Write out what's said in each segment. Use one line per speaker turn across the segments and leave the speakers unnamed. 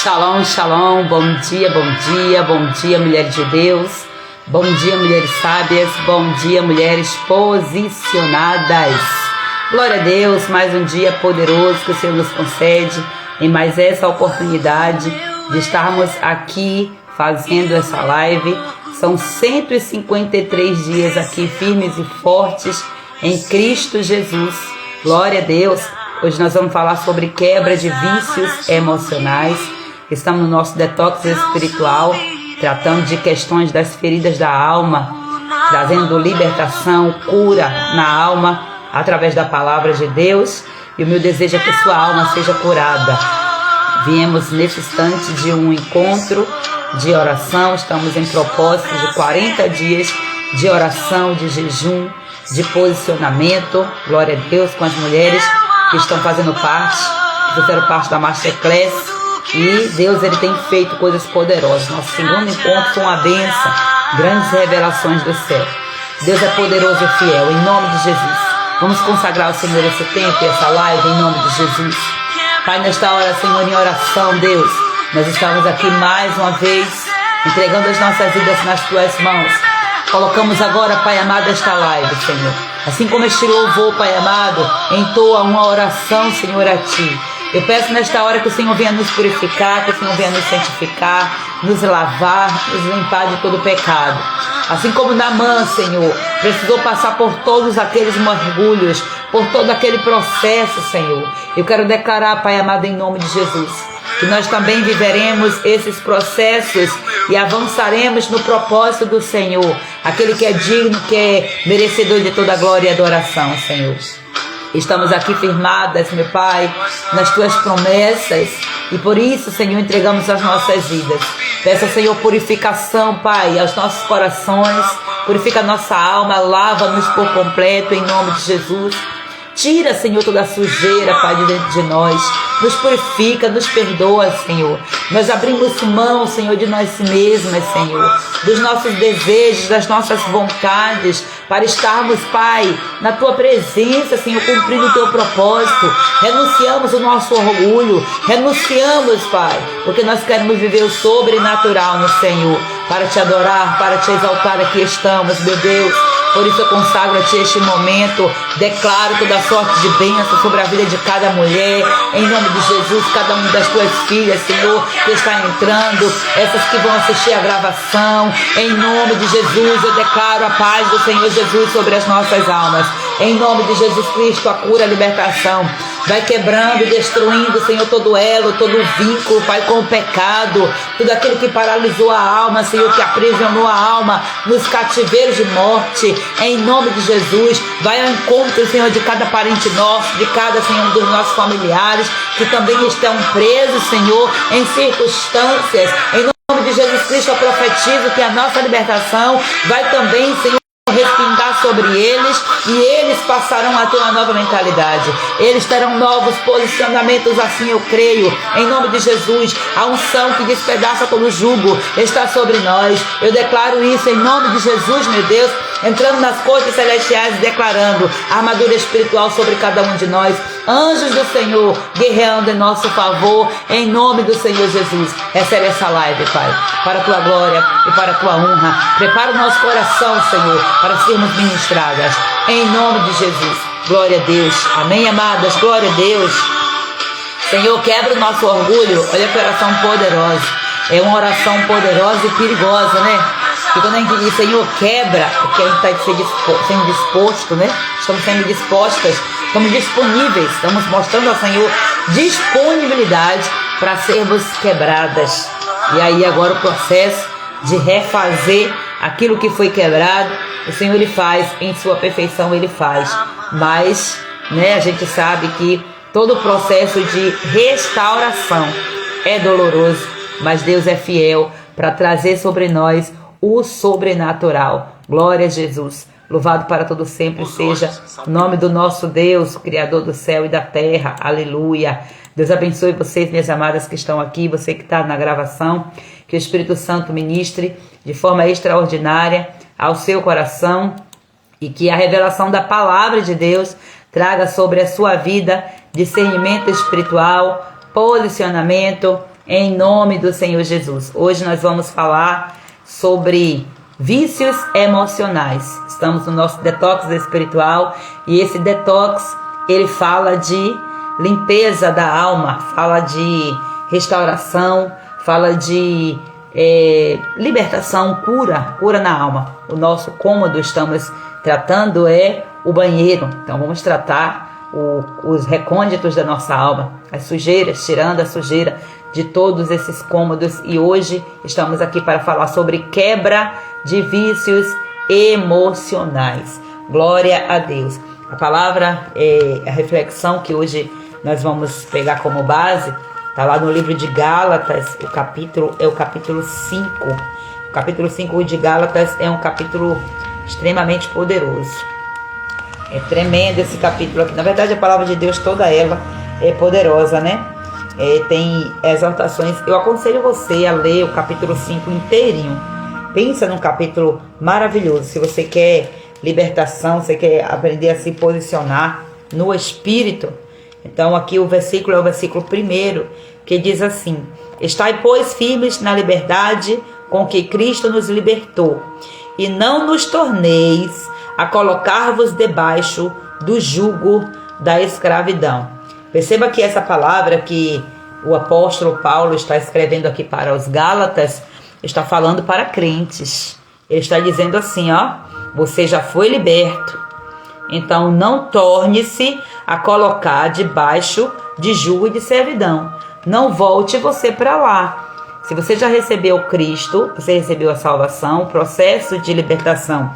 Shalom, shalom, bom dia, mulheres de Deus, bom dia, mulheres sábias, bom dia, mulheres posicionadas. Glória a Deus, mais um dia poderoso que o Senhor nos concede, em mais essa oportunidade de estarmos aqui fazendo essa live. São 153 dias aqui firmes e fortes em Cristo Jesus. Glória a Deus. Hoje nós vamos falar sobre quebra de vícios emocionais. Estamos no nosso detox espiritual, tratando de questões das feridas da alma, trazendo libertação, cura na alma, através da palavra de Deus. E o meu desejo é que sua alma seja curada. Viemos nesse instante de um encontro de oração. Estamos em propósito de 40 dias de oração, de jejum, de posicionamento. Glória a Deus, com as mulheres que estão fazendo parte, que fizeram parte da Masterclass, e Deus ele tem feito coisas poderosas. Nosso segundo encontro foi uma bênção, grandes revelações do céu. Deus é poderoso e fiel, em nome de Jesus. Vamos consagrar ao Senhor esse tempo e essa live em nome de Jesus. Pai, nesta hora, Senhor, em oração, Deus, nós estamos aqui mais uma vez, entregando as nossas vidas nas Tuas mãos. Colocamos agora, Pai amado, esta live, Senhor. Assim como este louvor, Pai amado, entoa uma oração, Senhor, a Ti. Eu peço nesta hora que o Senhor venha nos purificar, que o Senhor venha nos santificar, nos lavar, nos limpar de todo pecado. Assim como Naamã, Senhor, precisou passar por todos aqueles mergulhos, por todo aquele processo, Senhor. Eu quero declarar, Pai amado, em nome de Jesus, que nós também viveremos esses processos e avançaremos no propósito do Senhor, aquele que é digno, que é merecedor de toda a glória e adoração, Senhor. Estamos aqui firmadas, meu Pai, nas Tuas promessas, e por isso, Senhor, entregamos as nossas vidas. Peça, Senhor, purificação, Pai, aos nossos corações, purifica a nossa alma, lava-nos por completo, em nome de Jesus. Tira, Senhor, toda a sujeira, Pai, de dentro de nós. Nos purifica, nos perdoa, Senhor. Nós abrimos mão, Senhor, de nós mesmas, Senhor, dos nossos desejos, das nossas vontades, para estarmos, Pai, na Tua presença, Senhor, cumprindo o Teu propósito. Renunciamos o nosso orgulho, renunciamos, Pai, porque nós queremos viver o sobrenatural no Senhor, para Te adorar, para Te exaltar. Aqui estamos, meu Deus. Por isso eu consagro a Ti este momento, declaro toda sorte de bênção sobre a vida de cada mulher, em nome de Jesus, cada uma das Tuas filhas, Senhor, que está entrando, essas que vão assistir a gravação, em nome de Jesus, eu declaro a paz do Senhor Jesus sobre as nossas almas, em nome de Jesus Cristo, a cura, a libertação. Vai quebrando e destruindo, Senhor, todo elo, todo vínculo, Pai, com o pecado, tudo aquilo que paralisou a alma, Senhor, que aprisionou a alma nos cativeiros de morte, em nome de Jesus. Vai ao encontro, Senhor, de cada parente nosso, de cada, Senhor, dos nossos familiares, que também estão presos, Senhor, em circunstâncias. Em nome de Jesus Cristo, eu profetizo que a nossa libertação vai também, Senhor, respingar sobre eles, e eles passarão a ter uma nova mentalidade, eles terão novos posicionamentos, assim eu creio, em nome de Jesus. A unção que despedaça todo jugo está sobre nós, eu declaro isso em nome de Jesus, meu Deus, entrando nas cortes celestiais e declarando a armadura espiritual sobre cada um de nós, anjos do Senhor guerreando em nosso favor, em nome do Senhor Jesus. Recebe essa live, Pai, para a Tua glória e para a Tua honra. Prepara o nosso coração, Senhor, para sermos ministradas, em nome de Jesus. Glória a Deus, amém, amadas, glória a Deus. Senhor, quebra o nosso orgulho. Olha que oração poderosa, é uma oração poderosa e perigosa, né? Porque quando a gente diz, Senhor, quebra, porque a gente está sendo disposto, né? Estamos sendo dispostas, estamos disponíveis, estamos mostrando ao Senhor disponibilidade para sermos quebradas. E aí agora o processo de refazer aquilo que foi quebrado, o Senhor Ele faz, em sua perfeição Ele faz. Mas, né, a gente sabe que todo o processo de restauração é doloroso, mas Deus é fiel para trazer sobre nós o sobrenatural. Glória a Jesus. Louvado para todo sempre seja o nome do nosso Deus, o Criador do céu e da terra. Aleluia. Deus abençoe vocês, minhas amadas que estão aqui, você que está na gravação. Que o Espírito Santo ministre de forma extraordinária ao seu coração e que a revelação da palavra de Deus traga sobre a sua vida discernimento espiritual, posicionamento, em nome do Senhor Jesus. Hoje nós vamos falar sobre vícios emocionais. Estamos no nosso detox espiritual e esse detox, ele fala de limpeza da alma, fala de restauração, fala de libertação, cura na alma. O nosso cômodo estamos tratando é o banheiro, então vamos tratar os recônditos da nossa alma, as sujeiras, tirando a sujeira de todos esses cômodos. E hoje estamos aqui para falar sobre quebra de vícios emocionais. Glória a Deus. A palavra, a reflexão que hoje nós vamos pegar como base, está lá no livro de Gálatas, o capítulo 5. O capítulo 5 de Gálatas é um capítulo extremamente poderoso. É tremendo esse capítulo aqui. Na verdade, a palavra de Deus, toda ela é poderosa, né? Tem exaltações. Eu aconselho você a ler o capítulo 5 inteirinho. Pensa num capítulo maravilhoso. Se você quer libertação, você quer aprender a se posicionar no Espírito. Então aqui o versículo é o versículo 1, que diz assim: estai, pois, firmes na liberdade com que Cristo nos libertou, e não nos torneis a colocar-vos debaixo do jugo da escravidão. Perceba que essa palavra que o apóstolo Paulo está escrevendo aqui para os Gálatas, está falando para crentes. Ele está dizendo assim, você já foi liberto, então não torne-se a colocar debaixo de jugo de servidão. Não volte você para lá. Se você já recebeu Cristo, você recebeu a salvação, o processo de libertação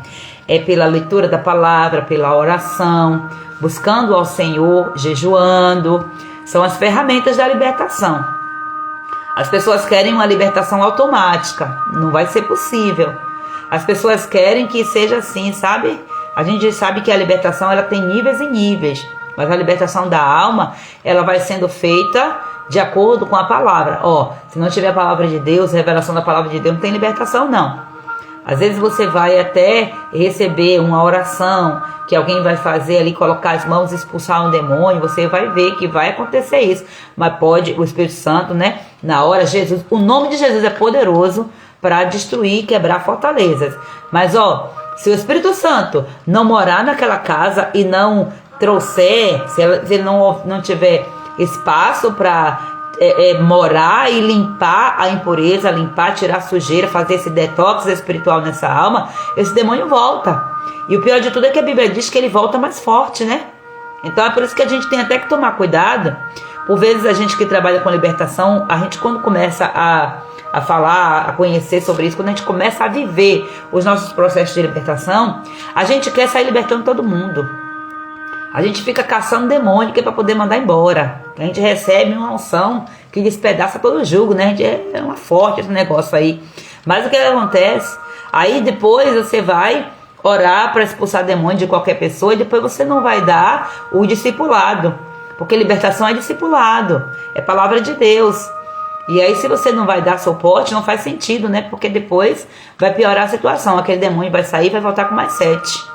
é pela leitura da palavra, pela oração, buscando ao Senhor, jejuando. São as ferramentas da libertação. As pessoas querem uma libertação automática. Não vai ser possível. As pessoas querem que seja assim, sabe? A gente sabe que a libertação ela tem níveis e níveis. Mas a libertação da alma, ela vai sendo feita de acordo com a palavra. Se não tiver a palavra de Deus, a revelação da palavra de Deus, não tem libertação, não. Às vezes você vai até receber uma oração que alguém vai fazer ali, colocar as mãos e expulsar um demônio, você vai ver que vai acontecer isso. Mas pode, o Espírito Santo, né? Na hora, Jesus, o nome de Jesus é poderoso para destruir e quebrar fortalezas. Mas se o Espírito Santo não morar naquela casa e não trouxer, se ele não tiver espaço para morar e limpar a impureza, tirar a sujeira, fazer esse detox espiritual nessa alma, esse demônio volta. E o pior de tudo é que a Bíblia diz que ele volta mais forte, né? Então é por isso que a gente tem até que tomar cuidado. Por vezes a gente que trabalha com libertação, a gente quando começa a falar, a conhecer sobre isso, quando a gente começa a viver os nossos processos de libertação, a gente quer sair libertando todo mundo. A gente fica caçando demônio para poder mandar embora. A gente recebe uma unção que despedaça todo o jugo, né? A gente é uma forte esse negócio aí. Mas o que acontece? Aí depois você vai orar para expulsar demônio de qualquer pessoa e depois você não vai dar o discipulado. Porque libertação é discipulado, é palavra de Deus. E aí se você não vai dar suporte, não faz sentido, né? Porque depois vai piorar a situação. Aquele demônio vai sair e vai voltar com mais 7.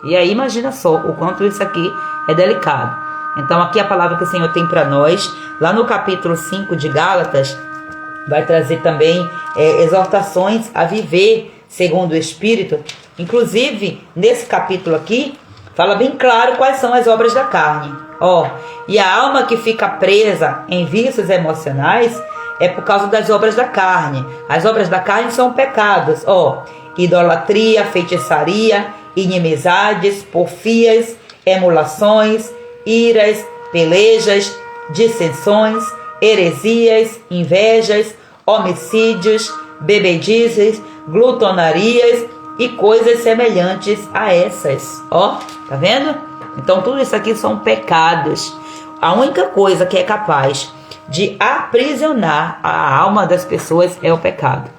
E aí imagina só o quanto isso aqui é delicado. Então aqui a palavra que o Senhor tem para nós, lá no capítulo 5 de Gálatas, vai trazer também exortações a viver segundo o Espírito. Inclusive, nesse capítulo aqui, fala bem claro quais são as obras da carne. E a alma que fica presa em vícios emocionais é por causa das obras da carne. As obras da carne são pecados. Idolatria, feitiçaria, inimizades, porfias, emulações, iras, pelejas, dissensões, heresias, invejas, homicídios, bebedices, glutonarias e coisas semelhantes a essas. Tá vendo? Então tudo isso aqui são pecados. A única coisa que é capaz de aprisionar a alma das pessoas é o pecado.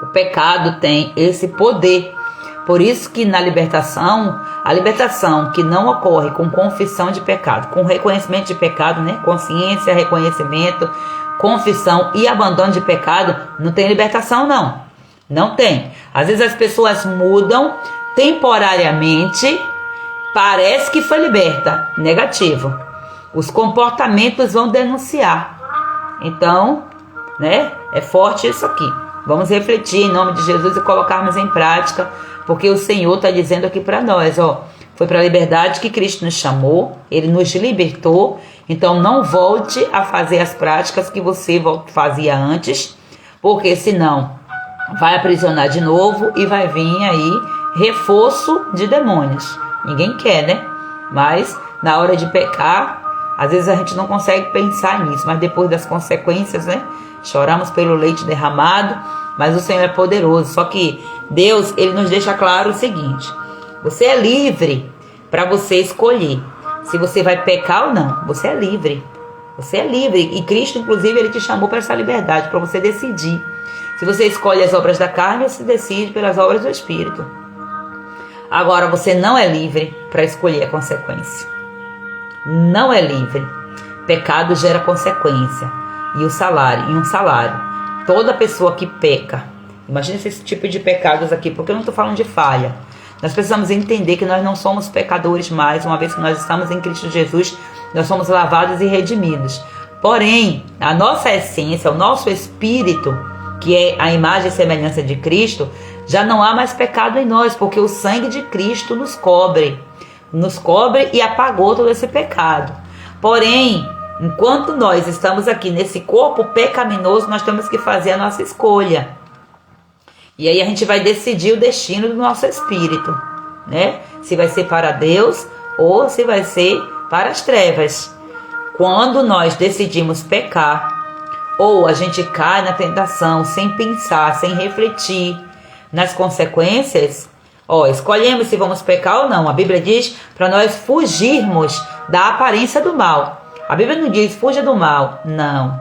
O pecado tem esse poder. Por isso que na libertação, a libertação que não ocorre com confissão de pecado, com reconhecimento de pecado, né? Consciência, reconhecimento, confissão e abandono de pecado, não tem libertação, não. Não tem. Às vezes as pessoas mudam temporariamente, parece que foi liberta. Negativo. Os comportamentos vão denunciar. Então, né? É forte isso aqui. Vamos refletir em nome de Jesus e colocarmos em prática, porque o Senhor está dizendo aqui para nós, ó, foi para a liberdade que Cristo nos chamou, Ele nos libertou, então não volte a fazer as práticas que você fazia antes, porque senão vai aprisionar de novo e vai vir aí reforço de demônios. Ninguém quer, né? Mas na hora de pecar, às vezes a gente não consegue pensar nisso, mas depois das consequências, né? Choramos pelo leite derramado, mas o Senhor é poderoso. Só que Deus, Ele nos deixa claro o seguinte: você é livre para você escolher se você vai pecar ou não. Você é livre. Você é livre. E Cristo, inclusive, Ele te chamou para essa liberdade, para você decidir. Se você escolhe as obras da carne, você decide pelas obras do Espírito. Agora, você não é livre para escolher a consequência. Não é livre. Pecado gera consequência. E um salário. Toda pessoa que peca, imagina esse tipo de pecados aqui, porque eu não estou falando de falha. Nós precisamos entender que nós não somos pecadores mais, uma vez que nós estamos em Cristo Jesus, nós somos lavados e redimidos. Porém, a nossa essência, o nosso espírito, que é a imagem e semelhança de Cristo, já não há mais pecado em nós, porque o sangue de Cristo nos cobre e apagou todo esse pecado. Porém, enquanto nós estamos aqui nesse corpo pecaminoso, nós temos que fazer a nossa escolha. E aí a gente vai decidir o destino do nosso espírito, né? Se vai ser para Deus ou se vai ser para as trevas. Quando nós decidimos pecar, ou a gente cai na tentação sem pensar, sem refletir nas consequências, escolhemos se vamos pecar ou não. A Bíblia diz para nós fugirmos da aparência do mal. A Bíblia não diz fuja do mal, não.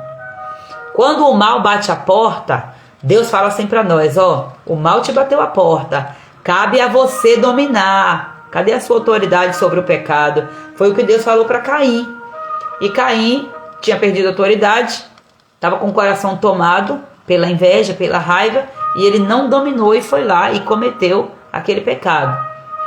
Quando o mal bate a porta, Deus fala assim para nós, o mal te bateu a porta, cabe a você dominar. Cadê a sua autoridade sobre o pecado? Foi o que Deus falou para Caim. E Caim tinha perdido a autoridade, estava com o coração tomado pela inveja, pela raiva, e ele não dominou e foi lá e cometeu aquele pecado.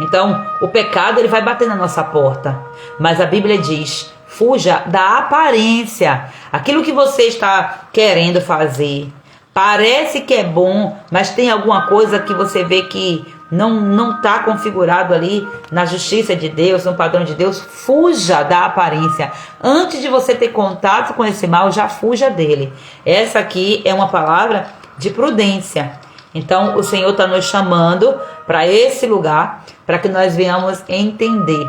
Então, o pecado ele vai bater na nossa porta, mas a Bíblia diz, fuja da aparência. Aquilo que você está querendo fazer, parece que é bom, mas tem alguma coisa que você vê que não está configurado ali na justiça de Deus, no padrão de Deus. Fuja da aparência. Antes de você ter contato com esse mal, já fuja dele. Essa aqui é uma palavra de prudência. Então o Senhor está nos chamando para esse lugar, para que nós venhamos entender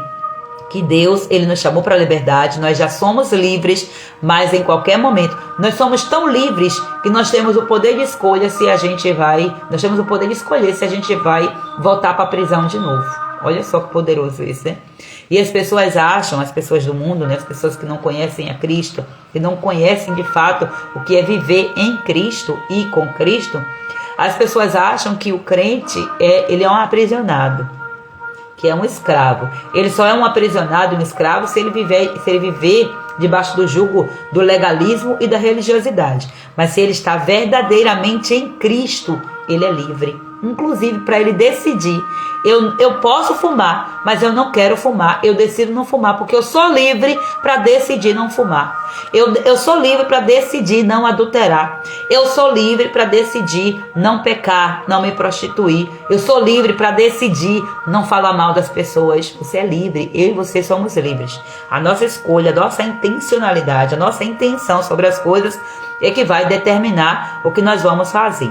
que Deus, Ele nos chamou para a liberdade, nós já somos livres, mas em qualquer momento, nós somos tão livres que nós temos o poder de escolha se a gente vai, nós temos o poder de escolher se a gente vai voltar para a prisão de novo. Olha só que poderoso isso, né? E as pessoas acham, as pessoas do mundo, né, as pessoas que não conhecem a Cristo, que não conhecem de fato o que é viver em Cristo e com Cristo, as pessoas acham que o crente ele é um aprisionado, que é um escravo. Ele só é um aprisionado, um escravo, se ele viver debaixo do jugo do legalismo e da religiosidade. Mas se ele está verdadeiramente em Cristo, ele é livre. Inclusive para ele decidir. Eu posso fumar, mas eu não quero fumar. Eu decido não fumar, porque eu sou livre para decidir não fumar. Eu sou livre para decidir não adulterar. Eu sou livre para decidir não pecar, não me prostituir. Eu sou livre para decidir não falar mal das pessoas. Você é livre, eu e você somos livres. A nossa escolha, a nossa intencionalidade, a nossa intenção sobre as coisas é que vai determinar o que nós vamos fazer.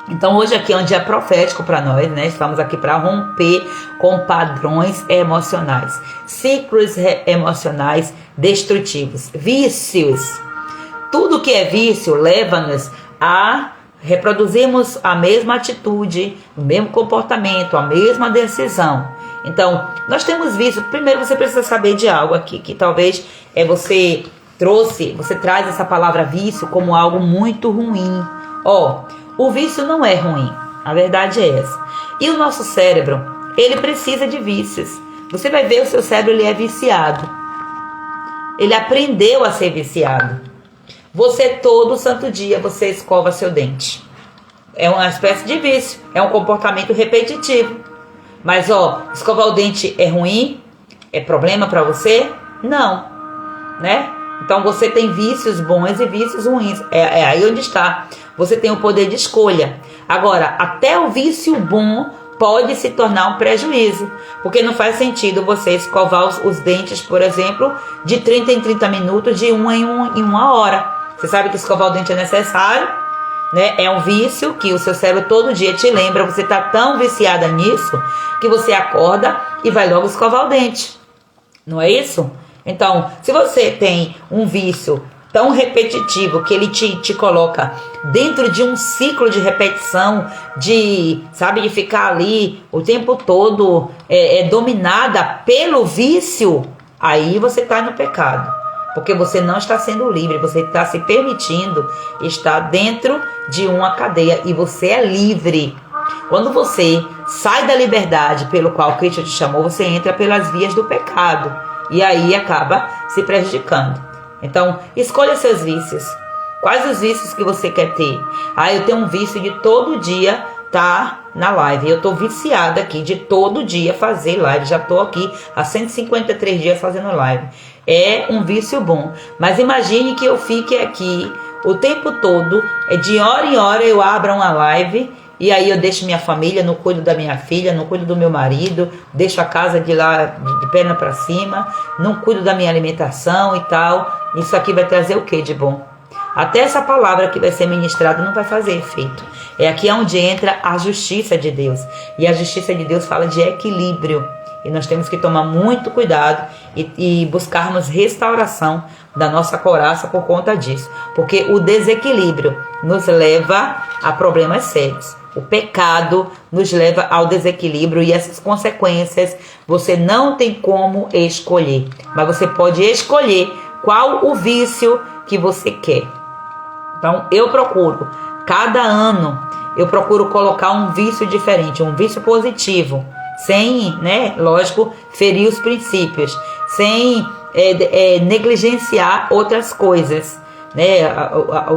Então hoje aqui é um dia profético para nós, né? Estamos aqui para romper com padrões emocionais, ciclos emocionais destrutivos, vícios. Tudo que é vício leva-nos a reproduzirmos a mesma atitude, o mesmo comportamento, a mesma decisão. Então, nós temos vício. Primeiro você precisa saber de algo aqui, que talvez você traz essa palavra vício como algo muito ruim. O vício não é ruim, a verdade é essa. E o nosso cérebro, ele precisa de vícios. Você vai ver o seu cérebro, ele é viciado. Ele aprendeu a ser viciado. Você todo santo dia, você escova seu dente. É uma espécie de vício, é um comportamento repetitivo. Mas escovar o dente é ruim? É problema para você? Não, né? Então você tem vícios bons e vícios ruins. É aí onde está. Você tem o poder de escolha. Agora, até o vício bom pode se tornar um prejuízo. Porque não faz sentido você escovar os dentes, por exemplo, de 30 em 30 minutos, de uma em uma hora. Você sabe que escovar o dente é necessário, né? É um vício que o seu cérebro todo dia te lembra. Você está tão viciada nisso que você acorda e vai logo escovar o dente. Não é isso? Então, se você tem um vício tão repetitivo que ele te coloca dentro de um ciclo de repetição, de ficar ali o tempo todo dominada pelo vício, aí você está no pecado. Porque você não está sendo livre, você está se permitindo estar dentro de uma cadeia e você é livre. Quando você sai da liberdade pelo qual Cristo te chamou, você entra pelas vias do pecado e aí acaba se prejudicando. Então, escolha seus vícios. Quais os vícios que você quer ter? Eu tenho um vício de todo dia estar na live. Eu estou viciada aqui de todo dia fazer live. Já estou aqui há 153 dias fazendo live. É um vício bom. Mas imagine que eu fique aqui o tempo todo, de hora em hora eu abro uma live e aí eu deixo minha família, não cuido da minha filha, não cuido do meu marido, deixo a casa de lá de perna para cima, não cuido da minha alimentação e tal. Isso aqui vai trazer o que de bom? Até essa palavra que vai ser ministrada não vai fazer efeito. É aqui onde entra a justiça de Deus. E a justiça de Deus fala de equilíbrio. E nós temos que tomar muito cuidado e buscarmos restauração da nossa couraça por conta disso. Porque o desequilíbrio nos leva a problemas sérios. O pecado nos leva ao desequilíbrio e essas consequências você não tem como escolher. Mas você pode escolher qual o vício que você quer. Então eu procuro, cada ano, eu procuro colocar um vício diferente, um vício positivo. Sem, lógico, ferir os princípios, sem negligenciar outras coisas,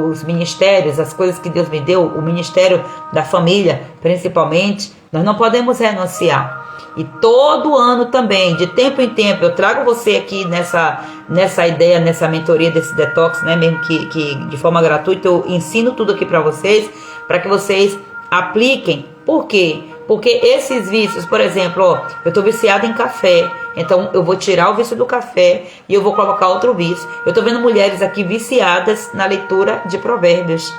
os ministérios, as coisas que Deus me deu, o ministério da família, principalmente, nós não podemos renunciar. E todo ano também, de tempo em tempo, eu trago você aqui nessa ideia, nessa mentoria desse detox, mesmo que de forma gratuita, eu ensino tudo aqui para que vocês apliquem. Por quê? Porque esses vícios, por exemplo, eu estou viciada em café, então eu vou tirar o vício do café e eu vou colocar outro vício. Eu estou vendo mulheres aqui viciadas na leitura de provérbios.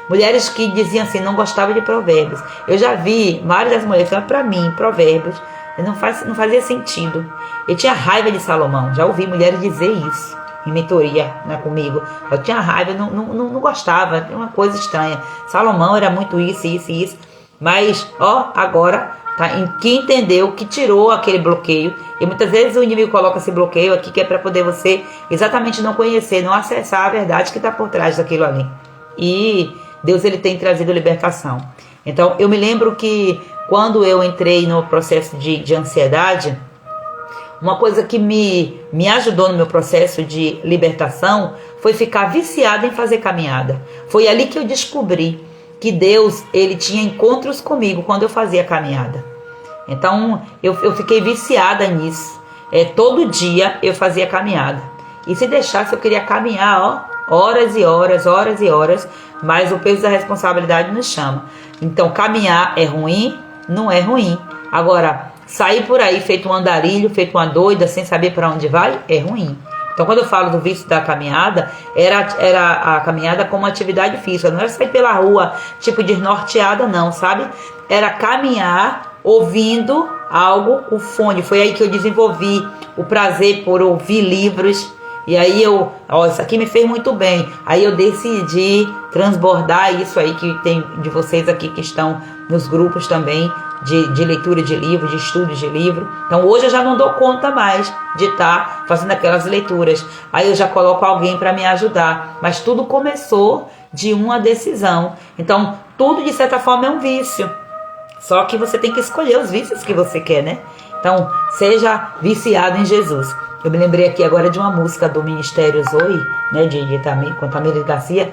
Mulheres que diziam assim, não gostavam de provérbios. Eu já vi várias das mulheres falando para mim, provérbios, não fazia sentido. Eu tinha raiva de Salomão, já ouvi mulheres dizer isso em mentoria comigo. Eu tinha raiva, não gostava, uma coisa estranha. Salomão era muito isso. Mas, agora, em que entendeu, que tirou aquele bloqueio. E muitas vezes o inimigo coloca esse bloqueio aqui, que é para poder você exatamente não conhecer, não acessar a verdade que está por trás daquilo ali. E Deus, ele tem trazido libertação. Então, eu me lembro que quando eu entrei no processo de ansiedade, uma coisa que me ajudou no meu processo de libertação foi ficar viciada em fazer caminhada. Foi ali que eu descobri que Deus, ele tinha encontros comigo quando eu fazia caminhada. Então, eu fiquei viciada nisso. Todo dia eu fazia caminhada. E se deixasse, eu queria caminhar, horas e horas, mas o peso da responsabilidade nos chama. Então, caminhar é ruim? Não é ruim. Agora, sair por aí feito um andarilho, feito uma doida, sem saber para onde vai, é ruim. Então, quando eu falo do vício da caminhada, era a caminhada como atividade física. Não era sair pela rua, tipo desnorteada, não, sabe? Era caminhar ouvindo algo com fone. Foi aí que eu desenvolvi o prazer por ouvir livros. E aí isso aqui me fez muito bem. Aí eu decidi transbordar isso aí que tem de vocês aqui que estão nos grupos também de leitura de livro, de estudo de livro. Então hoje eu já não dou conta mais de estar fazendo aquelas leituras. Aí eu já coloco alguém para me ajudar. Mas tudo começou de uma decisão. Então tudo de certa forma é um vício. Só que você tem que escolher os vícios que você quer, Então seja viciado em Jesus. Eu me lembrei aqui agora de uma música do Ministério Zoe, com Tamires Garcia,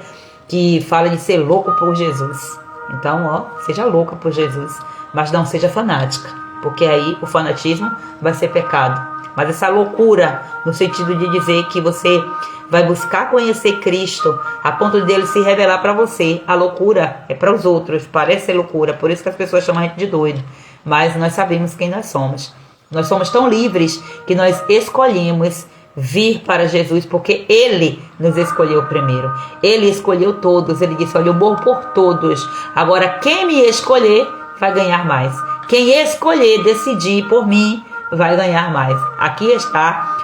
que fala de ser louco por Jesus. Então, seja louca por Jesus, mas não seja fanática, porque aí o fanatismo vai ser pecado. Mas essa loucura, no sentido de dizer que você vai buscar conhecer Cristo a ponto dele se revelar para você. A loucura é para os outros, parece ser loucura, por isso que as pessoas chamam a gente de doido. Mas nós sabemos quem nós somos. Nós somos tão livres que nós escolhemos vir para Jesus, porque Ele nos escolheu primeiro. Ele escolheu todos. Ele disse: olha, eu morro por todos. Agora, quem me escolher vai ganhar mais. Quem escolher, decidir por mim, vai ganhar mais. Aqui está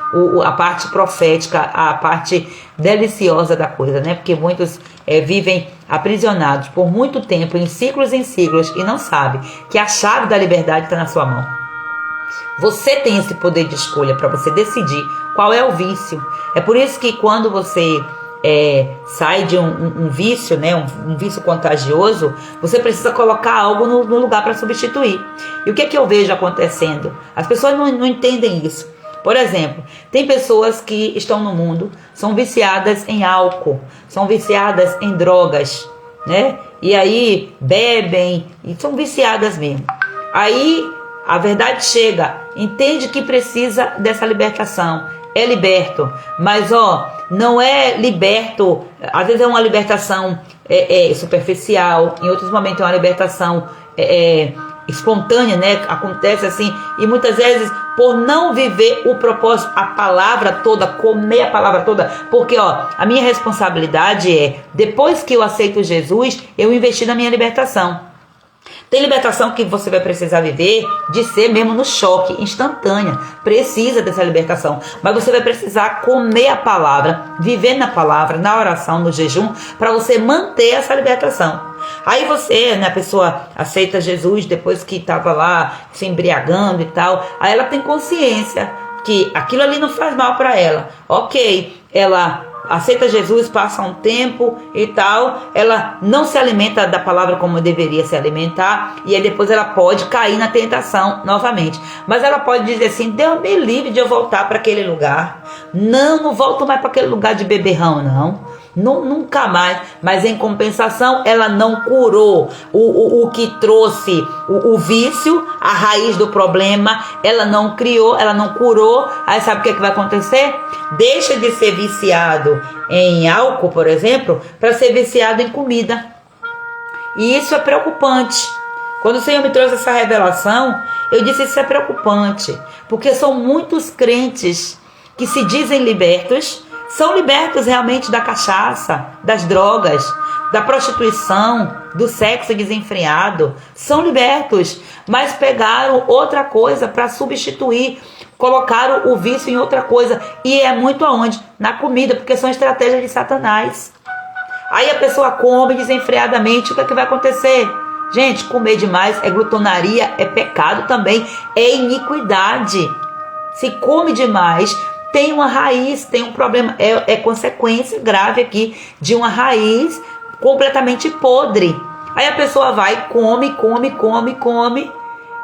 a parte profética, a parte deliciosa da coisa, né? Porque muitos vivem aprisionados por muito tempo, em ciclos e não sabem que a chave da liberdade está na sua mão. Você tem esse poder de escolha para você decidir qual é o vício. É por isso que quando você sai de um vício, né, um vício contagioso, você precisa colocar algo no lugar para substituir. E o que é que eu vejo acontecendo? As pessoas não entendem isso. Por exemplo, tem pessoas que estão no mundo, são viciadas em álcool, são viciadas em drogas, né? E aí bebem e são viciadas mesmo. Aí a verdade chega, entende que precisa dessa libertação, é liberto, mas não é liberto, às vezes é uma libertação superficial, em outros momentos é uma libertação espontânea, né? Acontece assim, e muitas vezes por não viver o propósito, a palavra toda, comer a palavra toda, porque a minha responsabilidade é, depois que eu aceito Jesus, eu investir na minha libertação. Tem libertação que você vai precisar viver de ser mesmo no choque, instantânea. Precisa dessa libertação. Mas você vai precisar comer a palavra, viver na palavra, na oração, no jejum, para você manter essa libertação. Aí você, né, a pessoa aceita Jesus depois que estava lá se embriagando e tal. Aí ela tem consciência que aquilo ali não faz mal para ela. Ok, ela aceita Jesus, passa um tempo e tal, ela não se alimenta da palavra como deveria se alimentar, e aí depois ela pode cair na tentação novamente. Mas ela pode dizer assim: Deus me livre de eu voltar para aquele lugar. Não volto mais para aquele lugar de beberrão, não. Nunca mais. Mas em compensação, ela não curou o que trouxe o vício, a raiz do problema. Ela não criou, ela não curou. Aí sabe o que vai acontecer? Deixa de ser viciado em álcool, por exemplo, para ser viciado em comida. E isso é preocupante. Quando o Senhor me trouxe essa revelação, eu disse: isso é preocupante, porque são muitos crentes que se dizem libertos, são libertos realmente da cachaça, das drogas, da prostituição, do sexo desenfreado, são libertos, mas pegaram outra coisa para substituir, colocaram o vício em outra coisa, e é muito aonde? Na comida, porque são estratégias de Satanás. Aí a pessoa come desenfreadamente, o que é que vai acontecer? Gente, comer demais é glutonaria, é pecado também, é iniquidade. Se come demais, tem uma raiz, tem um problema, é consequência grave aqui de uma raiz completamente podre. Aí a pessoa vai, come,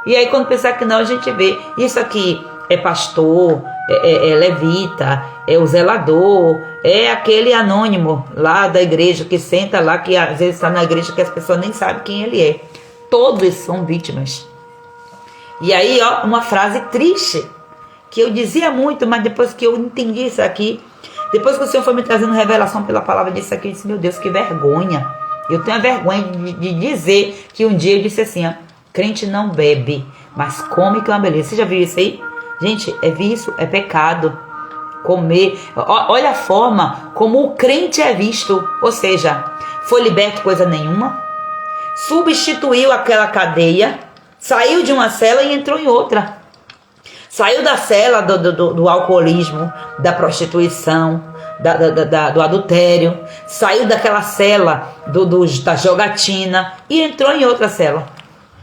e aí quando pensar que não, a gente vê, isso aqui é pastor, é levita, é o zelador, é aquele anônimo lá da igreja que senta lá, que às vezes está na igreja que as pessoas nem sabem quem ele é. Todos são vítimas. E aí, uma frase triste, que eu dizia muito, mas depois que eu entendi isso aqui, depois que o Senhor foi me trazendo revelação pela palavra disso aqui, eu disse: meu Deus, que vergonha. Eu tenho a vergonha de dizer que um dia eu disse assim: crente não bebe, mas come, que é uma beleza. Você já viu isso aí? Gente, é vício, é pecado. Comer. Olha a forma como o crente é visto. Ou seja, foi liberto coisa nenhuma, substituiu aquela cadeia, saiu de uma cela e entrou em outra. Saiu da cela do alcoolismo, da prostituição, do adultério. Saiu daquela cela da jogatina e entrou em outra cela,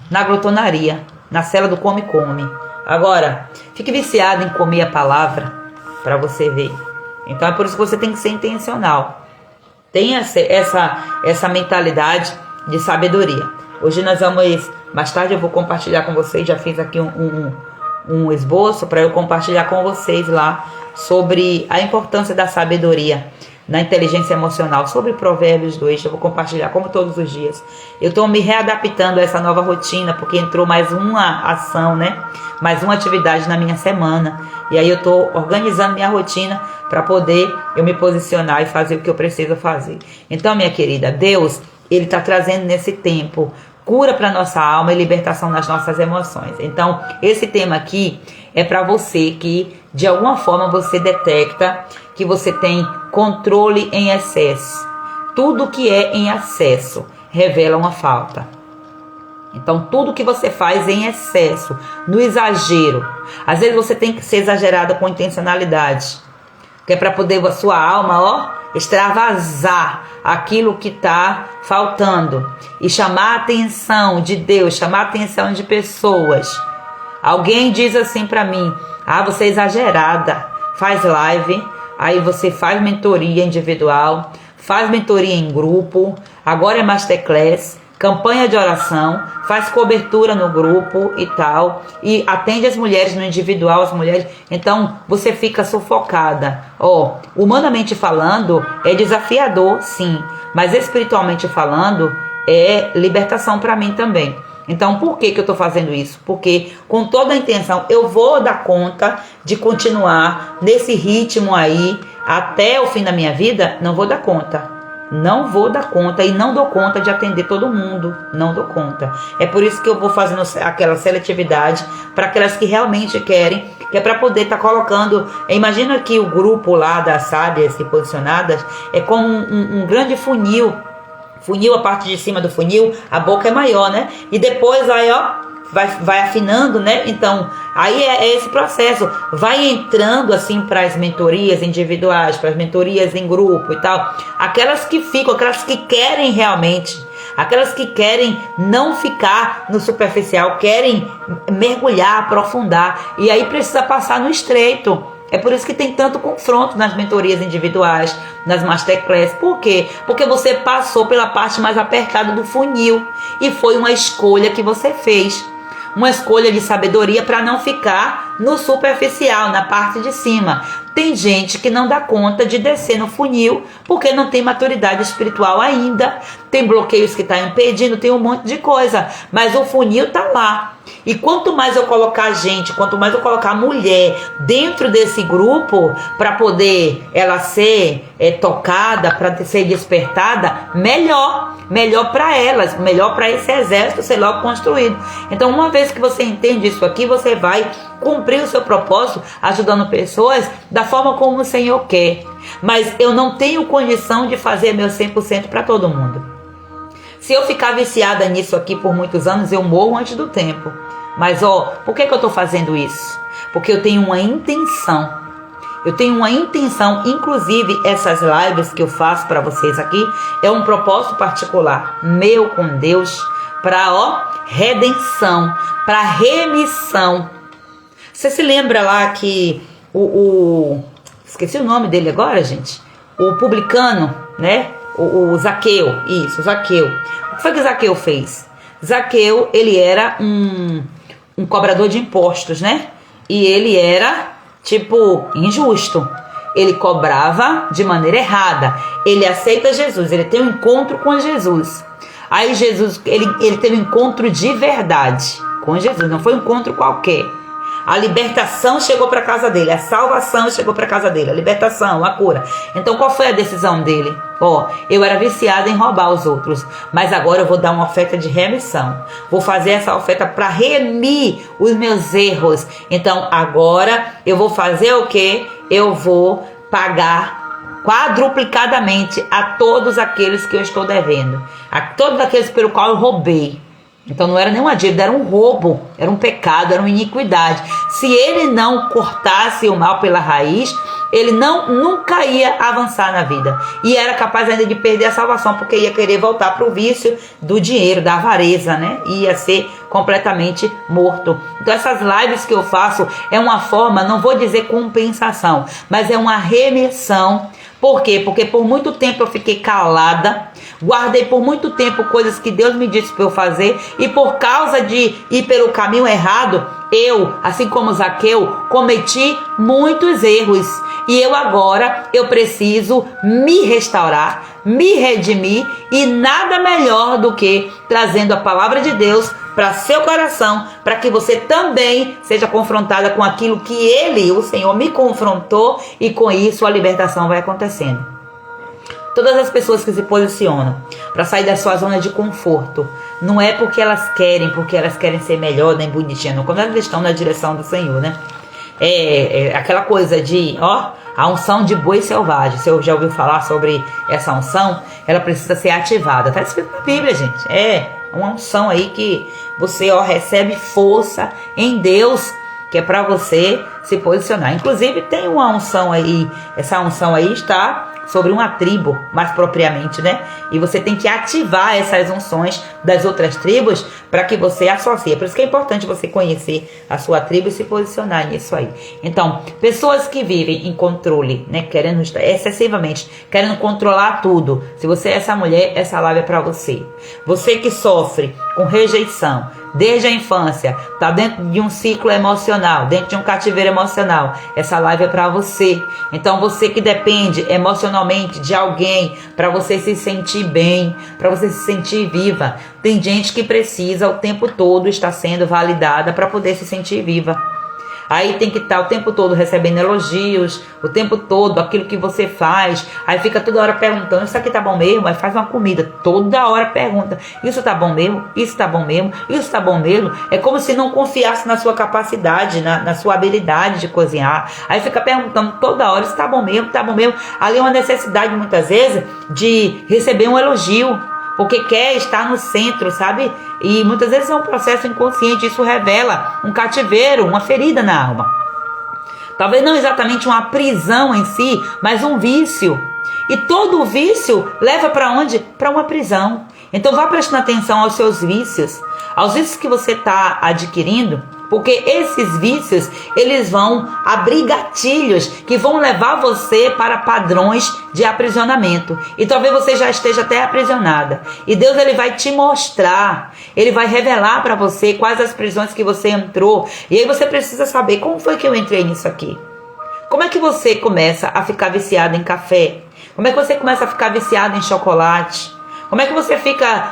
na glutonaria, na cela do come-come. Agora, fique viciado em comer a palavra para você ver. Então é por isso que você tem que ser intencional. Tenha essa mentalidade de sabedoria. Hoje nós vamos, mais tarde eu vou compartilhar com vocês, já fiz aqui um esboço para eu compartilhar com vocês lá sobre a importância da sabedoria na inteligência emocional, sobre Provérbios 2, eu vou compartilhar como todos os dias. Eu estou me readaptando a essa nova rotina, porque entrou mais uma ação, né? Mais uma atividade na minha semana. E aí eu estou organizando minha rotina para poder eu me posicionar e fazer o que eu preciso fazer. Então, minha querida, Deus, Ele está trazendo nesse tempo cura para nossa alma e libertação nas nossas emoções. Então, esse tema aqui é para você que, de alguma forma, você detecta que você tem controle em excesso. Tudo que é em excesso revela uma falta. Então, tudo que você faz em excesso, no exagero. Às vezes você tem que ser exagerada com intencionalidade, que é para poder a sua alma, extravasar aquilo que está faltando e chamar a atenção de Deus, chamar a atenção de pessoas. Alguém diz assim para mim: você é exagerada, faz live, aí você faz mentoria individual, faz mentoria em grupo, agora é masterclass, campanha de oração, faz cobertura no grupo e tal, e atende as mulheres no individual, as mulheres. Então você fica sufocada. Humanamente falando é desafiador, sim, mas espiritualmente falando é libertação para mim também. Então por que eu estou fazendo isso? Porque com toda a intenção eu vou dar conta de continuar nesse ritmo aí até o fim da minha vida. Não vou dar conta. Não vou dar conta e não dou conta de atender todo mundo. Não dou conta. É por isso que eu vou fazendo aquela seletividade para aquelas que realmente querem, que é para poder estar colocando. Imagina que o grupo lá das sábias e posicionadas é como um grande funil. Funil, a parte de cima do funil, a boca é maior, né? E depois aí, vai afinando, né? Então, aí é esse processo. Vai entrando assim para as mentorias individuais, para as mentorias em grupo e tal. Aquelas que ficam, aquelas que querem realmente, aquelas que querem não ficar no superficial, querem mergulhar, aprofundar. E aí precisa passar no estreito. É por isso que tem tanto confronto nas mentorias individuais, nas masterclass. Por quê? Porque você passou pela parte mais apertada do funil e foi uma escolha que você fez. Uma escolha de sabedoria para não ficar no superficial, na parte de cima. Tem gente que não dá conta de descer no funil porque não tem maturidade espiritual ainda. Tem bloqueios que estão impedindo, tem um monte de coisa. Mas o funil está lá. E quanto mais eu colocar gente, quanto mais eu colocar mulher dentro desse grupo para poder ela ser tocada, para ser despertada, melhor. Melhor para elas, melhor para esse exército ser logo construído. Então, uma vez que você entende isso aqui, você vai cumprir o seu propósito ajudando pessoas da forma como o Senhor quer. Mas eu não tenho condição de fazer meu 100% para todo mundo. Se eu ficar viciada nisso aqui por muitos anos, eu morro antes do tempo. Mas por que eu estou fazendo isso? Porque eu tenho uma intenção. Eu tenho uma intenção, inclusive essas lives que eu faço para vocês aqui, é um propósito particular meu com Deus, para redenção, para remissão. Você se lembra lá que esqueci o nome dele agora, gente? O publicano, né? O Zaqueu, isso, Zaqueu. O que foi que Zaqueu fez? Zaqueu, ele era um cobrador de impostos, né? E ele era injusto. Ele cobrava de maneira errada. Ele aceita Jesus, ele tem um encontro com Jesus. Aí Jesus, ele teve um encontro de verdade com Jesus, não foi um encontro qualquer. A libertação chegou para casa dele, a salvação chegou para casa dele, a libertação, a cura. Então qual foi a decisão dele? Eu era viciada em roubar os outros, mas agora eu vou dar uma oferta de remissão. Vou fazer essa oferta para remir os meus erros. Então agora eu vou fazer o quê? Eu vou pagar quadruplicadamente a todos aqueles que eu estou devendo, a todos aqueles pelo qual eu roubei. Então não era nenhuma dívida, era um roubo, era um pecado, era uma iniquidade. Se ele não cortasse o mal pela raiz, ele nunca ia avançar na vida. E era capaz ainda de perder a salvação, porque ia querer voltar para o vício do dinheiro, da avareza, né? Ia ser completamente morto. Então essas lives que eu faço é uma forma, não vou dizer compensação, mas é uma remissão. Por quê? Porque por muito tempo eu fiquei calada, guardei por muito tempo coisas que Deus me disse para eu fazer, e por causa de ir pelo caminho errado, Eu, assim como Zaqueu, cometi muitos erros. E eu preciso me restaurar, me redimir, e nada melhor do que trazendo a palavra de Deus para seu coração, para que você também seja confrontada com aquilo que Ele, o Senhor, me confrontou, e com isso a libertação vai acontecendo. Todas as pessoas que se posicionam para sair da sua zona de conforto, não é porque elas querem ser melhor, nem bonitinha, não. Quando elas estão na direção do Senhor, né? É aquela coisa de, a unção de boi selvagem. Você já ouviu falar sobre essa unção? Ela precisa ser ativada. Está escrito na Bíblia, gente. É uma unção aí que você, recebe força em Deus, que é para você se posicionar. Inclusive tem uma unção aí, essa unção aí está sobre uma tribo, mais propriamente, né? E você tem que ativar essas unções das outras tribos para que você associe. Por isso que é importante você conhecer a sua tribo e se posicionar nisso aí. Então, pessoas que vivem em controle, né? Excessivamente, querendo controlar tudo. Se você é essa mulher, essa live é para você. Você que sofre com rejeição desde a infância, está dentro de um ciclo emocional, dentro de um cativeiro emocional, essa live é para você. Então você que depende emocionalmente de alguém para você se sentir bem, para você se sentir viva, tem gente que precisa o tempo todo estar sendo validada para poder se sentir viva. Aí tem que estar o tempo todo recebendo elogios, o tempo todo aquilo que você faz. Aí fica toda hora perguntando, isso aqui tá bom mesmo? Aí faz uma comida, toda hora pergunta, isso tá bom mesmo? Isso tá bom mesmo? Isso tá bom mesmo? É como se não confiasse na sua capacidade, na sua habilidade de cozinhar. Aí fica perguntando toda hora, isso tá bom mesmo? Tá bom mesmo? Ali é uma necessidade muitas vezes de receber um elogio, porque quer estar no centro, sabe? E muitas vezes é um processo inconsciente, isso revela um cativeiro, uma ferida na alma. Talvez não exatamente uma prisão em si, mas um vício. E todo vício leva para onde? Para uma prisão. Então vá prestando atenção aos seus vícios, aos vícios que você está adquirindo, porque esses vícios, eles vão abrir gatilhos que vão levar você para padrões de aprisionamento. E talvez você já esteja até aprisionada. E Deus, ele vai te mostrar, ele vai revelar para você quais as prisões que você entrou. E aí você precisa saber, como foi que eu entrei nisso aqui? Como é que você começa a ficar viciado em café? Como é que você começa a ficar viciado em chocolate? Como é que você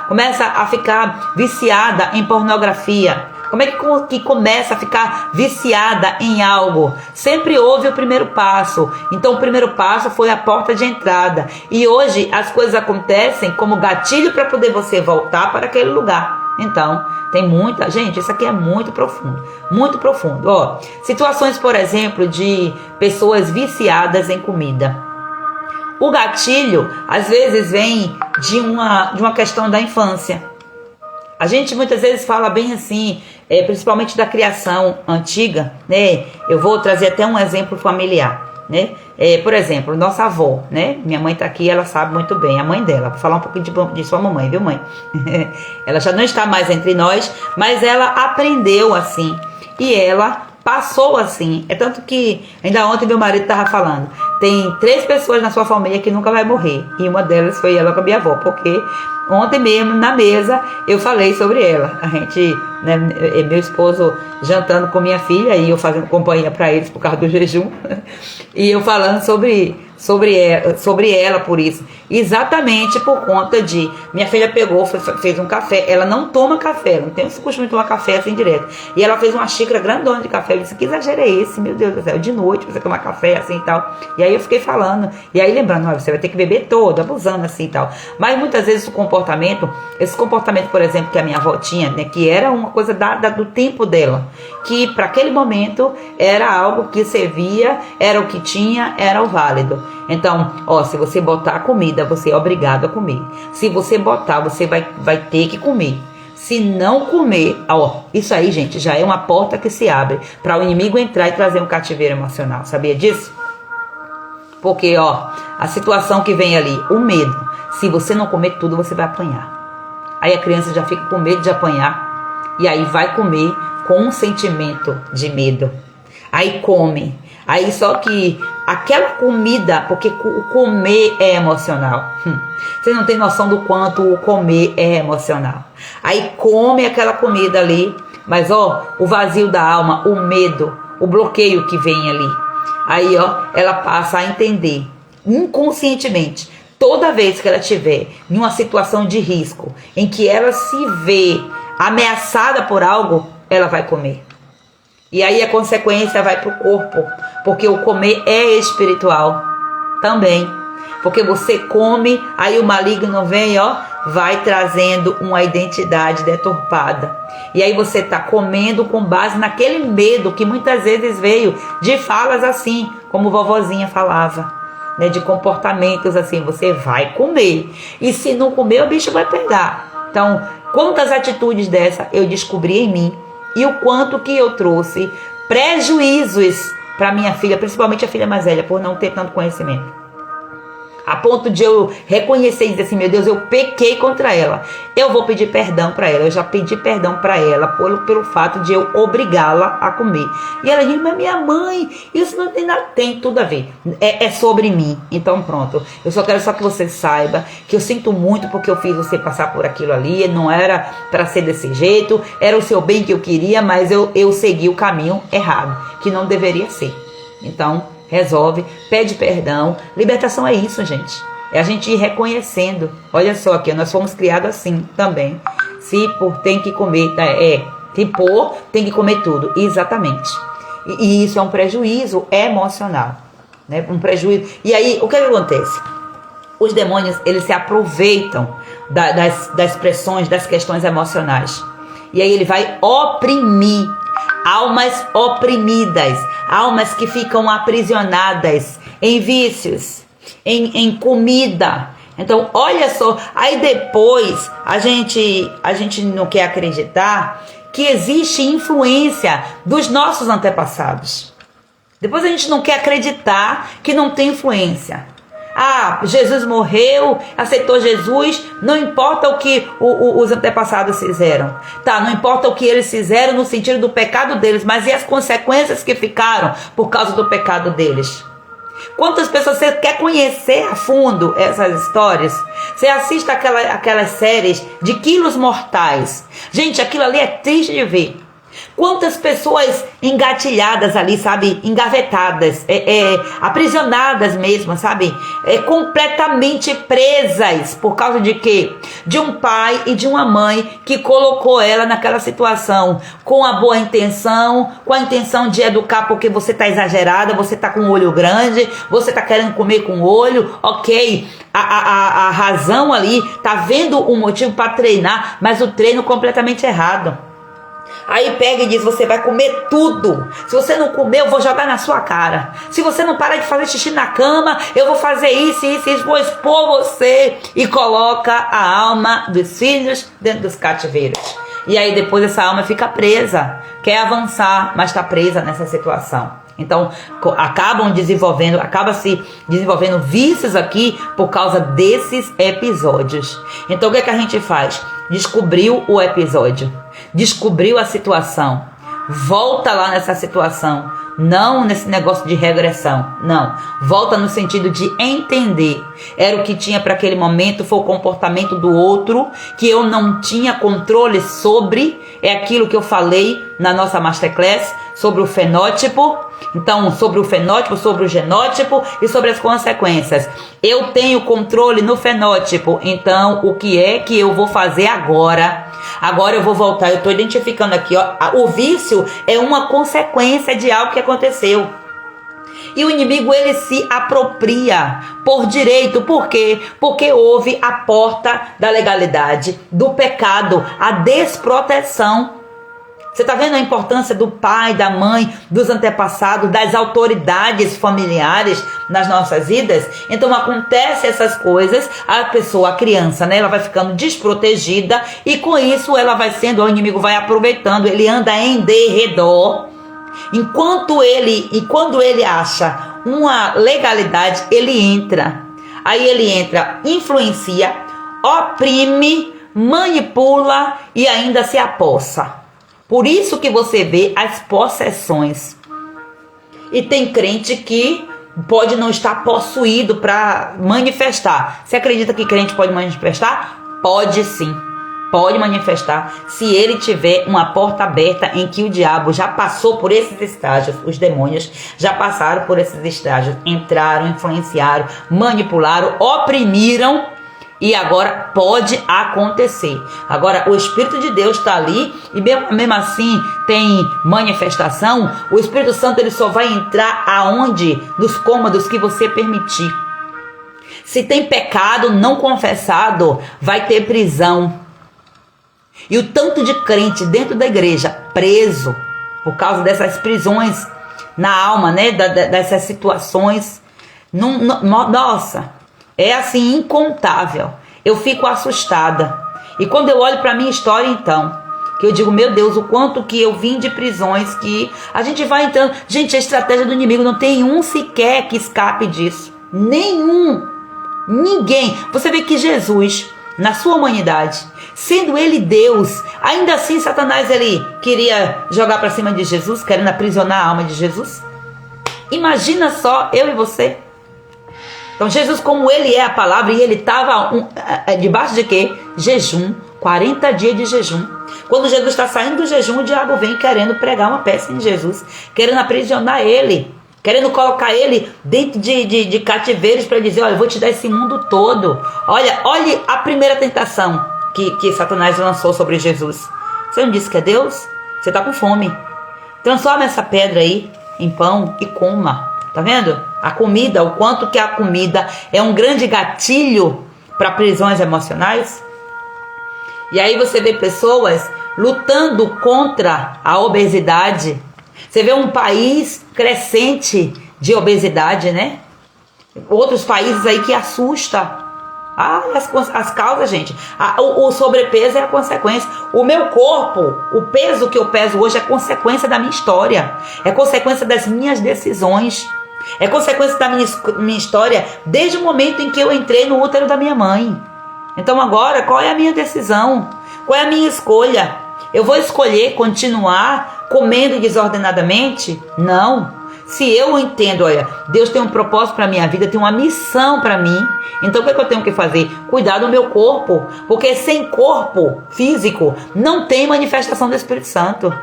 começa a ficar viciada em pornografia? Como é que começa a ficar viciada em algo? Sempre houve o primeiro passo. Então o primeiro passo foi a porta de entrada. E hoje as coisas acontecem como gatilho para poder você voltar para aquele lugar. Então tem muita... Gente, isso aqui é muito profundo. Muito profundo. Situações, por exemplo, de pessoas viciadas em comida. O gatilho, às vezes, vem de uma questão da infância. A gente muitas vezes fala bem assim, principalmente da criação antiga, né? Eu vou trazer até um exemplo familiar, né? Por exemplo, nossa avó, né? Minha mãe tá aqui, ela sabe muito bem, a mãe dela. Vou falar um pouquinho de sua mamãe, viu, mãe? Ela já não está mais entre nós, mas ela aprendeu assim. E ela passou assim. É tanto que, ainda ontem meu marido estava falando, tem 3 pessoas na sua família que nunca vai morrer. E uma delas foi ela com a minha avó, porque ontem mesmo, na mesa, eu falei sobre ela. A gente, né, meu esposo jantando com minha filha e eu fazendo companhia para eles por causa do jejum. E eu falando sobre ela por isso. Exatamente por conta de... Minha filha pegou, fez um café. Ela não toma café, ela não tem esse costume de tomar café assim direto. E ela fez uma xícara grandona de café. Eu disse, que exagero é esse? Meu Deus do céu, de noite você tomar café assim e tal. E aí eu fiquei falando. E aí lembrando, você vai ter que beber todo, abusando assim e tal. Mas muitas vezes esse comportamento, por exemplo, que a minha avó tinha, né, que era uma coisa do tempo dela, que para aquele momento era algo que servia, era o que tinha, era o válido. Então, se você botar a comida, você é obrigado a comer. Se você botar, você vai ter que comer. Se não comer, isso aí, gente, já é uma porta que se abre para o inimigo entrar e trazer um cativeiro emocional. Sabia disso? Porque, a situação que vem ali, o medo. Se você não comer tudo, você vai apanhar. Aí a criança já fica com medo de apanhar. E aí vai comer com um sentimento de medo. Aí come. Aí só que aquela comida, porque o comer é emocional. Você não tem noção do quanto o comer é emocional. Aí come aquela comida ali, Mas o vazio da alma, o medo, o bloqueio que vem ali. Aí ela passa a entender inconscientemente. Toda vez que ela estiver em uma situação de risco, em que ela se vê ameaçada por algo, ela vai comer. E aí a consequência vai para o corpo, porque o comer é espiritual também. Porque você come, aí o maligno vem, vai trazendo uma identidade deturpada. E aí você está comendo com base naquele medo que muitas vezes veio de falas assim, como vovozinha falava, né, de comportamentos assim, você vai comer. E se não comer, o bicho vai pegar. Então, quantas atitudes dessa eu descobri em mim e o quanto que eu trouxe prejuízos para minha filha, principalmente a filha mais velha, por não ter tanto conhecimento. A ponto de eu reconhecer e dizer assim, meu Deus, eu pequei contra ela. Eu vou pedir perdão para ela. Eu já pedi perdão para ela pelo fato de eu obrigá-la a comer. E ela diz, mas minha mãe, isso não tem nada. Tem tudo a ver. É sobre mim. Então pronto. Eu só quero que você saiba que eu sinto muito porque eu fiz você passar por aquilo ali. Não era para ser desse jeito. Era o seu bem que eu queria, mas eu segui o caminho errado, que não deveria ser. Então, resolve, pede perdão. Libertação é isso, gente. É a gente ir reconhecendo. Olha só aqui, nós fomos criados assim também. Se por tem que comer, se por tem que comer tudo. Exatamente. E isso é um prejuízo emocional, né? Um prejuízo. E aí, o que acontece? Os demônios, eles se aproveitam das pressões, das questões emocionais. E aí ele vai oprimir almas oprimidas, almas que ficam aprisionadas em vícios, em comida. Então, olha só, aí depois a gente não quer acreditar que existe influência dos nossos antepassados. Depois a gente não quer acreditar que não tem influência. Jesus morreu, aceitou Jesus, não importa o que os antepassados fizeram. Não importa o que eles fizeram no sentido do pecado deles, mas e as consequências que ficaram por causa do pecado deles? Quantas pessoas você quer conhecer a fundo essas histórias? Você assiste aquelas séries de Quilos Mortais. Gente, aquilo ali é triste de ver. Quantas pessoas engatilhadas ali, sabe? Engavetadas, aprisionadas mesmo, sabe? Completamente presas. Por causa de quê? De um pai e de uma mãe que colocou ela naquela situação com a boa intenção, com a intenção de educar porque você tá exagerada, você tá com o olho grande, você tá querendo comer com o olho, ok. A razão ali tá vendo um motivo para treinar, mas o treino completamente errado. Aí pega e diz, você vai comer tudo. Se você não comer, eu vou jogar na sua cara. Se você não parar de fazer xixi na cama, eu vou fazer isso, vou expor você. E coloca a alma dos filhos dentro dos cativeiros. E aí depois essa alma fica presa. Quer avançar, mas está presa nessa situação. Então, acaba se desenvolvendo vícios aqui por causa desses episódios. Então, o que é que a gente faz? Descobriu o episódio, descobriu a situação, volta lá nessa situação, não nesse negócio de regressão, não, volta no sentido de entender, era o que tinha para aquele momento, foi o comportamento do outro, que eu não tinha controle sobre, é aquilo que eu falei na nossa Masterclass, sobre o fenótipo. Então, sobre o fenótipo, sobre o genótipo e sobre as consequências. Eu tenho controle no fenótipo, então o que é que eu vou fazer agora? Agora eu vou voltar, eu estou identificando aqui, o vício é uma consequência de algo que aconteceu. E o inimigo, ele se apropria por direito. Por quê? Porque houve a porta da legalidade, do pecado, a desproteção. Você está vendo a importância do pai, da mãe, dos antepassados, das autoridades familiares nas nossas vidas? Então acontece essas coisas, a pessoa, a criança, né, ela vai ficando desprotegida e com isso ela vai sendo, o inimigo vai aproveitando, ele anda em derredor. Quando ele acha uma legalidade, ele entra. Aí ele entra, influencia, oprime, manipula e ainda se apossa. Por isso que você vê as possessões. E tem crente que pode não estar possuído para manifestar. Você acredita que crente pode manifestar? Pode sim. pode manifestar se ele tiver uma porta aberta em que o diabo já passou por esses estágios, os demônios já passaram por esses estágios, entraram, influenciaram, manipularam, oprimiram e agora pode acontecer. Agora o Espírito de Deus está ali e mesmo assim tem manifestação. O Espírito Santo ele só vai entrar aonde? Nos cômodos que você permitir. Se tem pecado não confessado, vai ter prisão. E o tanto de crente dentro da igreja preso por causa dessas prisões na alma, né? Dessas situações. Nossa, é assim incontável. Eu fico assustada. E quando eu olho para a minha história, então, que eu digo, meu Deus, o quanto que eu vim de prisões, que a gente vai entrando. Gente, a estratégia do inimigo, não tem um sequer que escape disso. Nenhum. Ninguém. Você vê que Jesus, na sua humanidade, sendo ele Deus, ainda assim Satanás ele queria jogar para cima de Jesus, querendo aprisionar a alma de Jesus. Imagina só eu e você. Então Jesus, como ele é a palavra, e ele estava debaixo de quê? Jejum, 40 dias de jejum. Quando Jesus está saindo do jejum, o diabo vem querendo pregar uma peça em Jesus, querendo aprisionar ele, querendo colocar ele dentro de cativeiros para dizer, olha, eu vou te dar esse mundo todo. Olha a primeira tentação que Satanás lançou sobre Jesus. Você não disse que é Deus? Você está com fome. Transforma essa pedra aí em pão e coma. Tá vendo? A comida, o quanto que a comida é um grande gatilho para prisões emocionais. E aí você vê pessoas lutando contra a obesidade. Você vê um país crescente de obesidade, né? Outros países aí que assusta. As causas, gente. O sobrepeso é a consequência. O meu corpo, o peso que eu peso hoje é consequência da minha história. É consequência das minhas decisões. É consequência da minha história desde o momento em que eu entrei no útero da minha mãe. Então agora, qual é a minha decisão? Qual é a minha escolha? Eu vou escolher continuar comendo desordenadamente? Não. Se eu entendo, olha, Deus tem um propósito para a minha vida, tem uma missão para mim, então o que é que eu tenho que fazer? Cuidar do meu corpo, porque sem corpo físico não tem manifestação do Espírito Santo.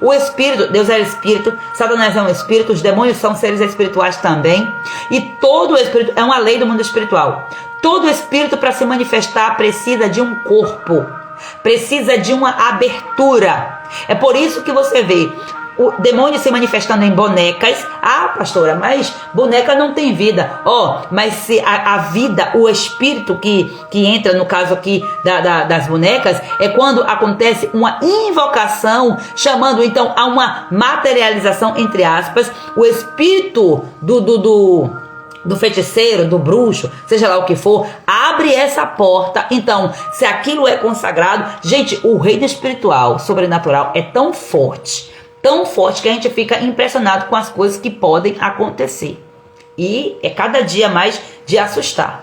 O Espírito, Deus é Espírito, Satanás é um Espírito, os demônios são seres espirituais também, e todo Espírito, é uma lei do mundo espiritual, todo Espírito para se manifestar precisa de um corpo, precisa de uma abertura. É por isso que você vê o demônio se manifestando em bonecas. Pastora, mas boneca não tem vida. Mas se a vida, o espírito que entra no caso aqui das bonecas, é quando acontece uma invocação, chamando então a uma materialização, entre aspas, o espírito do feiticeiro, do bruxo, seja lá o que for, abre essa porta. Então, se aquilo é consagrado, gente, o reino espiritual, sobrenatural, é tão forte que a gente fica impressionado com as coisas que podem acontecer. E é cada dia mais de assustar.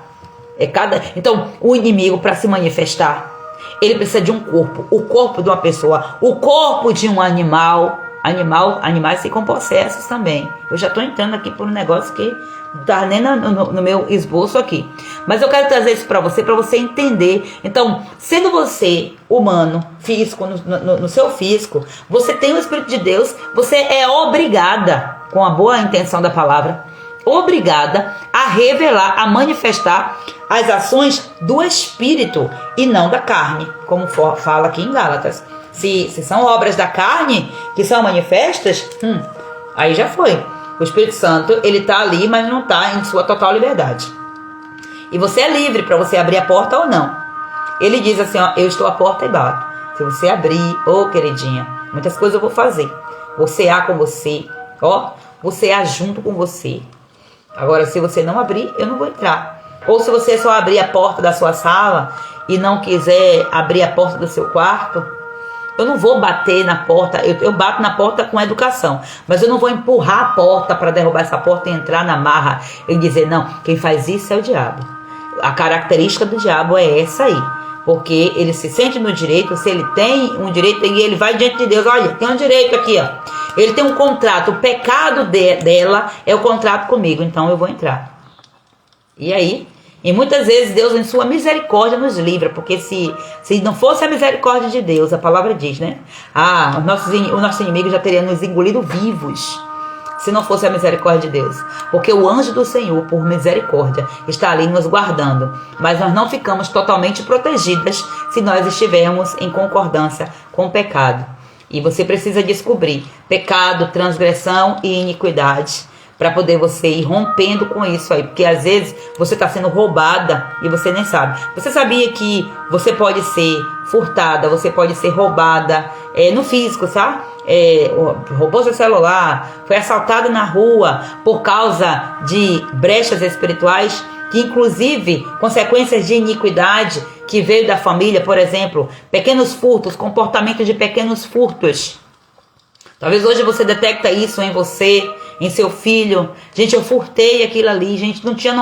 Então, o inimigo, para se manifestar, ele precisa de um corpo. O corpo de uma pessoa, o corpo de um animal. Animais ficam possessos também. Eu já estou entrando aqui por um negócio que não está nem no meu esboço aqui. Mas eu quero trazer isso para você entender. Então, sendo você humano, físico, no seu físico, você tem o Espírito de Deus, você é obrigada, com a boa intenção da palavra, obrigada a revelar, a manifestar as ações do Espírito e não da carne, como fala aqui em Gálatas. Se são obras da carne que são manifestas, aí já foi. O Espírito Santo, ele está ali, mas não está em sua total liberdade. E você é livre para você abrir a porta ou não. Ele diz assim, eu estou à porta e bato. Se você abrir, queridinha, muitas coisas eu vou fazer. Vou cear com você, vou cear junto com você. Agora, se você não abrir, eu não vou entrar. Ou se você só abrir a porta da sua sala e não quiser abrir a porta do seu quarto, eu não vou bater na porta, eu bato na porta com educação, mas eu não vou empurrar a porta para derrubar essa porta e entrar na marra e dizer, não, quem faz isso é o diabo. A característica do diabo é essa aí, porque ele se sente no direito, se ele tem um direito e ele vai diante de Deus, olha, tem um direito aqui, ele tem um contrato, o pecado dela é o contrato comigo, então eu vou entrar. E aí, E muitas vezes Deus, em sua misericórdia, nos livra, porque se não fosse a misericórdia de Deus, a palavra diz, né? O nosso inimigo já teria nos engolido vivos, se não fosse a misericórdia de Deus. Porque o anjo do Senhor, por misericórdia, está ali nos guardando. Mas nós não ficamos totalmente protegidas se nós estivermos em concordância com o pecado. E você precisa descobrir pecado, transgressão e iniquidade, para poder você ir rompendo com isso aí. Porque às vezes você está sendo roubada e você nem sabe. Você sabia que você pode ser furtada, você pode ser roubada no físico, sabe? Roubou seu celular, foi assaltada na rua por causa de brechas espirituais, que inclusive consequências de iniquidade que veio da família, por exemplo, pequenos furtos, comportamento de pequenos furtos. Talvez hoje você detecta isso em você, em seu filho. Gente, eu furtei aquilo ali, gente, não tinha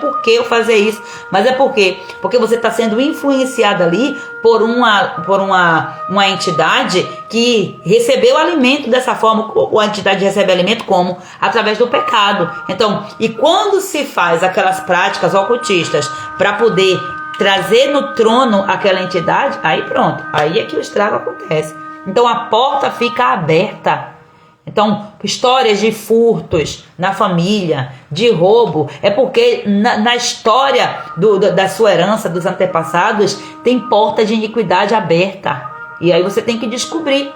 por que eu fazer isso. Mas é por quê? Porque você está sendo influenciado ali por uma entidade que recebeu alimento dessa forma. A entidade recebe alimento como? Através do pecado. Então, e quando se faz aquelas práticas ocultistas para poder trazer no trono aquela entidade, aí pronto, aí é que o estrago acontece. Então a porta fica aberta. Então, histórias de furtos na família, de roubo, é porque na história da sua herança, dos antepassados, tem porta de iniquidade aberta. E aí você tem que descobrir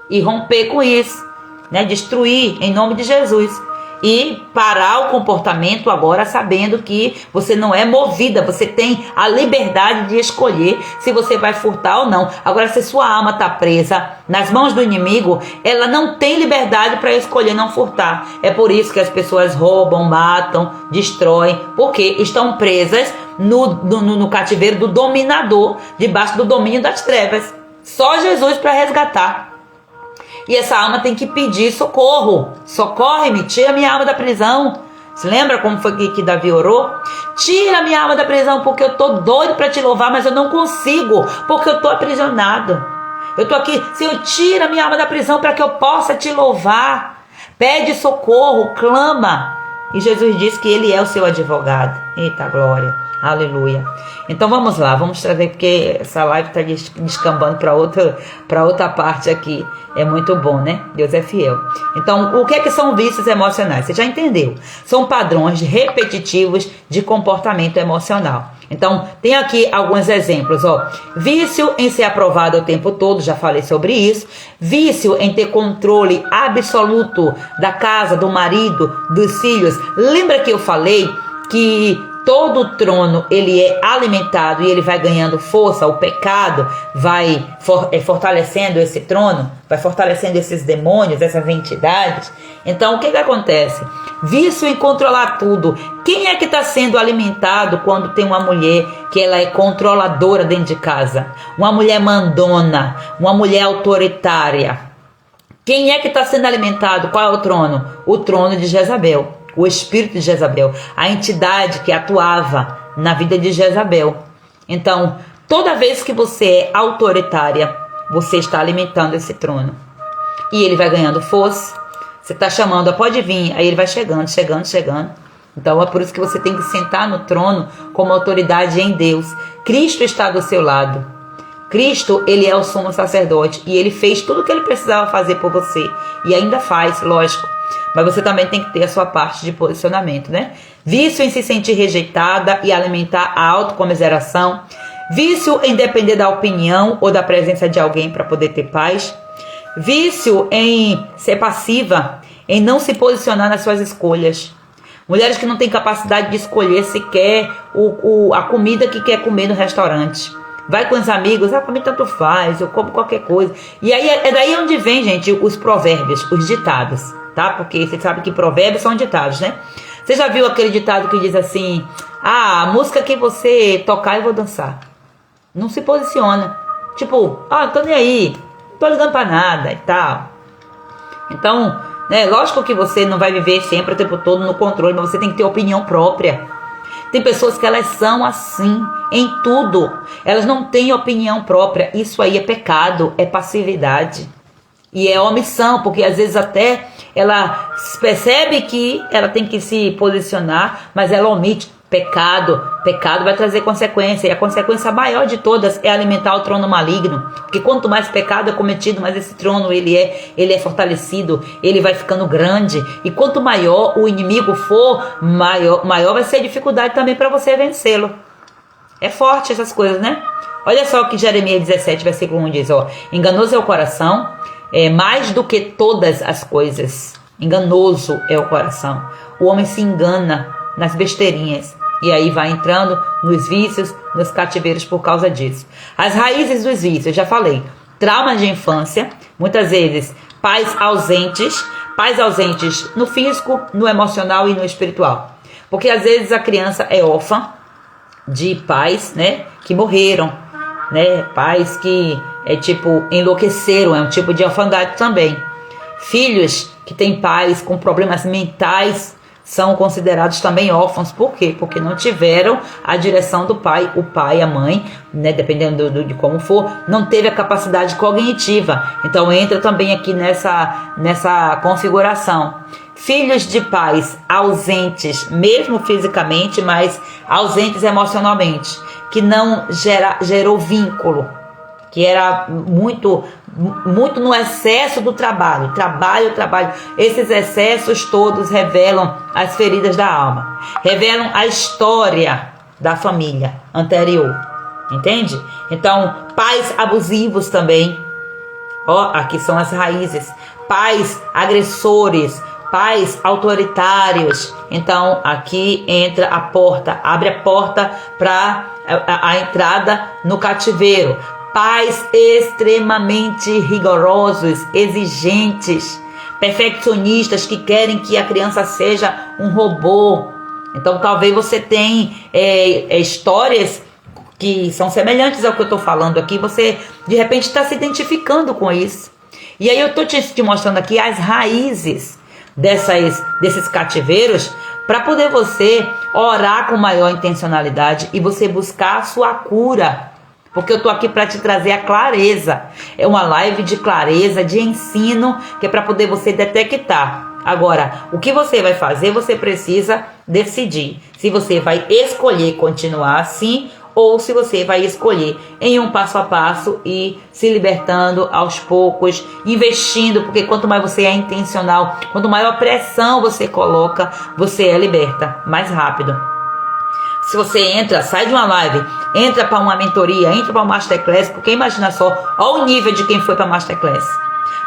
e romper com isso, né? Destruir em nome de Jesus. E parar o comportamento agora sabendo que você não é movida, você tem a liberdade de escolher se você vai furtar ou não. Agora, se sua alma está presa nas mãos do inimigo, ela não tem liberdade para escolher não furtar. É por isso que as pessoas roubam, matam, destroem, porque estão presas no cativeiro do dominador, debaixo do domínio das trevas. Só Jesus para resgatar. E essa alma tem que pedir socorro. Socorre-me, tira minha alma da prisão. Você lembra como foi que Davi orou? Tira minha alma da prisão, porque eu tô doido para te louvar, mas eu não consigo, porque eu tô aprisionado. Eu tô aqui, Senhor, tira minha alma da prisão para que eu possa te louvar. Pede socorro, clama. E Jesus diz que ele é o seu advogado. Eita glória, aleluia. Então vamos lá, vamos trazer, porque essa live está descambando para outra parte aqui. É muito bom, né? Deus é fiel. Então, o que é que são vícios emocionais? Você já entendeu? São padrões repetitivos de comportamento emocional. Então, tem aqui alguns exemplos, ó. Vício em ser aprovado o tempo todo, já falei sobre isso. Vício em ter controle absoluto da casa, do marido, dos filhos. Lembra que eu falei que todo o trono ele é alimentado e ele vai ganhando força, o pecado vai fortalecendo esse trono, vai fortalecendo esses demônios, essas entidades. Então o que acontece? Vício em controlar tudo. Quem é que está sendo alimentado quando tem uma mulher que ela é controladora dentro de casa? Uma mulher mandona, uma mulher autoritária. Quem é que está sendo alimentado? Qual é o trono? O trono de Jezabel. O espírito de Jezabel, a entidade que atuava na vida de Jezabel. Então, toda vez que você é autoritária, você está alimentando esse trono. E ele vai ganhando força. Você está chamando, pode vir. Aí ele vai chegando. Então, é por isso que você tem que sentar no trono como autoridade em Deus. Cristo está do seu lado. Cristo, ele é o sumo sacerdote. E ele fez tudo o que ele precisava fazer por você. E ainda faz, lógico. Mas você também tem que ter a sua parte de posicionamento, né? Vício em se sentir rejeitada e alimentar a autocomiseração. Vício em depender da opinião ou da presença de alguém para poder ter paz. Vício em ser passiva, em não se posicionar nas suas escolhas. Mulheres que não têm capacidade de escolher sequer a comida que quer comer no restaurante. Vai com os amigos, para mim tanto faz, eu como qualquer coisa. E aí é daí onde vem, gente, os provérbios, os ditados. Tá? Porque você sabe que provérbios são ditados, né? Você já viu aquele ditado que diz assim: a música que você tocar eu vou dançar. Não se posiciona. Tipo, não tô nem aí, não tô ligando pra nada e tal. Então, né, lógico que você não vai viver sempre o tempo todo no controle, mas você tem que ter opinião própria. Tem pessoas que elas são assim em tudo. Elas não têm opinião própria. Isso aí é pecado, é passividade. E é omissão, porque às vezes até ela percebe que ela tem que se posicionar, mas ela omite Pecado vai trazer consequência, e a consequência maior de todas é alimentar o trono maligno, porque quanto mais pecado é cometido, mais esse trono ele é fortalecido, ele vai ficando grande, e quanto maior o inimigo for, maior vai ser a dificuldade também para você vencê-lo. É forte essas coisas, né? Olha só o que Jeremias 17, versículo 1 diz, enganoso é o coração, mais do que todas as coisas, enganoso é o coração, o homem se engana nas besteirinhas, e aí vai entrando nos vícios, nos cativeiros por causa disso. As raízes dos vícios, já falei, traumas de infância, muitas vezes pais ausentes no físico, no emocional e no espiritual, porque às vezes a criança é órfã de pais, né, que morreram, né, pais que enlouqueceram, é um tipo de orfandade também. Filhos que têm pais com problemas mentais são considerados também órfãos. Por quê? Porque não tiveram a direção do pai. O pai, a mãe, né, dependendo de como for, não teve a capacidade cognitiva. Então entra também aqui nessa configuração. Filhos de pais ausentes, mesmo fisicamente, mas ausentes emocionalmente, que não gerou vínculo, que era muito no excesso do trabalho. Esses excessos todos revelam as feridas da alma, revelam a história da família anterior, entende? Então, pais abusivos também, aqui são as raízes, pais agressores, pais autoritários. Então, aqui entra a porta, abre a porta para a entrada no cativeiro. Pais extremamente rigorosos, exigentes, perfeccionistas, que querem que a criança seja um robô. Então talvez você tenha histórias que são semelhantes ao que eu estou falando aqui, você de repente está se identificando com isso. E aí eu estou te mostrando aqui as raízes desses cativeiros, para poder você orar com maior intencionalidade e você buscar a sua cura. Porque eu estou aqui para te trazer a clareza. É uma live de clareza, de ensino, que é para poder você detectar. Agora, o que você vai fazer, você precisa decidir. Se você vai escolher continuar assim, ou se você vai escolher em um passo a passo e se libertando aos poucos, investindo, porque quanto mais você é intencional, quanto maior pressão você coloca, você é liberta mais rápido. Se você sai de uma live, entra para uma mentoria, entra para uma Masterclass, porque imagina só, olha o nível de quem foi para a Masterclass.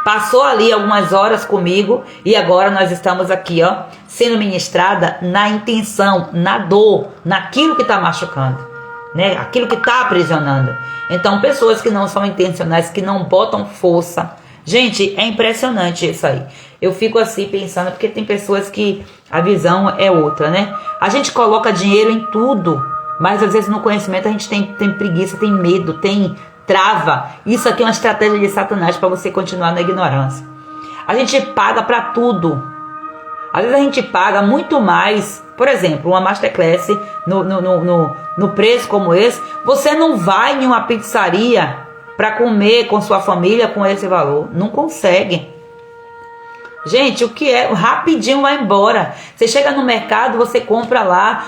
Passou ali algumas horas comigo e agora nós estamos aqui, sendo ministrada na intenção, na dor, naquilo que está machucando, né? Aquilo que está aprisionando. Então, pessoas que não são intencionais, que não botam força. Gente, é impressionante isso aí. Eu fico assim pensando, porque tem pessoas que a visão é outra, né? A gente coloca dinheiro em tudo, mas às vezes no conhecimento a gente tem preguiça, tem medo, tem trava. Isso aqui é uma estratégia de Satanás para você continuar na ignorância. A gente paga para tudo. Às vezes a gente paga muito mais. Por exemplo, uma Masterclass no preço como esse, você não vai em uma pizzaria para comer com sua família com esse valor. Não consegue. Gente, o que é? Rapidinho vai embora. Você chega no mercado, você compra lá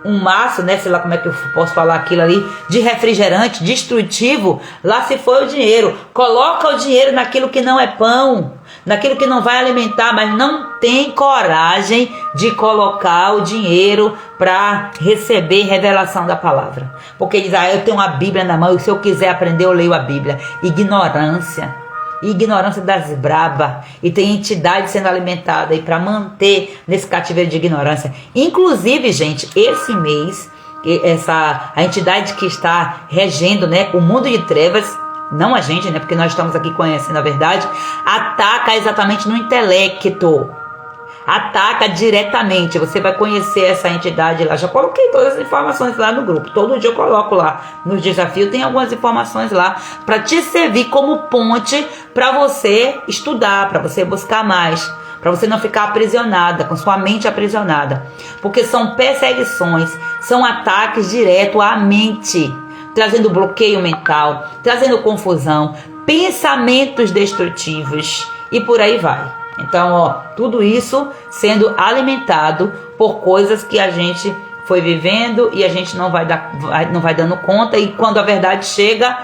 um maço, né? Sei lá como é que eu posso falar aquilo ali, de refrigerante destrutivo. Lá se foi o dinheiro. Coloca o dinheiro naquilo que não é pão, naquilo que não vai alimentar, mas não tem coragem de colocar o dinheiro para receber revelação da palavra. Porque diz, eu tenho uma Bíblia na mão e se eu quiser aprender eu leio a Bíblia. Ignorância das braba, e tem entidade sendo alimentada aí para manter nesse cativeiro de ignorância. Inclusive, gente, esse mês a entidade que está regendo, né, o mundo de trevas, não a gente, né, porque nós estamos aqui conhecendo a verdade, ataca exatamente no intelecto. Ataca diretamente. Você vai conhecer essa entidade lá. Já coloquei todas as informações lá no grupo. Todo dia eu coloco lá no desafio. Tem algumas informações lá para te servir como ponte para você estudar, para você buscar mais, para você não ficar aprisionada, com sua mente aprisionada. Porque são perseguições, são ataques direto à mente, trazendo bloqueio mental, trazendo confusão, pensamentos destrutivos e por aí vai. Então, ó, tudo isso sendo alimentado por coisas que a gente foi vivendo e a gente não vai dando conta, e quando a verdade chega,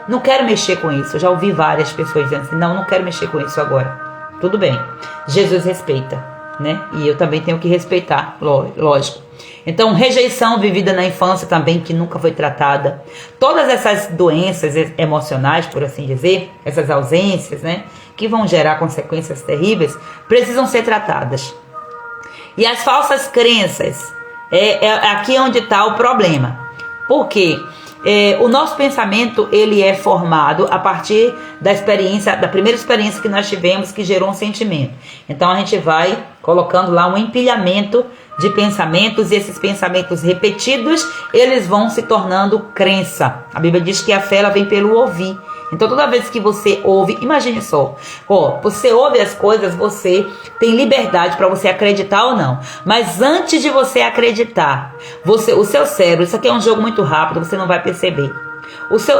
não quero mexer com isso. Eu já ouvi várias pessoas dizendo assim, não quero mexer com isso agora. Tudo bem, Jesus respeita, né? E eu também tenho que respeitar, lógico. Então, rejeição vivida na infância também, que nunca foi tratada. Todas essas doenças emocionais, por assim dizer, essas ausências, né, que vão gerar consequências terríveis, precisam ser tratadas. E as falsas crenças, aqui é onde está o problema. Por quê? O nosso pensamento, ele é formado a partir da primeira experiência que nós tivemos, que gerou um sentimento. Então a gente vai colocando lá um empilhamento de pensamentos, e esses pensamentos repetidos, eles vão se tornando crença. A Bíblia diz que a fé, ela vem pelo ouvir. Então toda vez que você ouve, imagine só, você ouve as coisas, você tem liberdade para você acreditar ou não. Mas antes de você acreditar, o seu cérebro, isso aqui é um jogo muito rápido, você não vai perceber.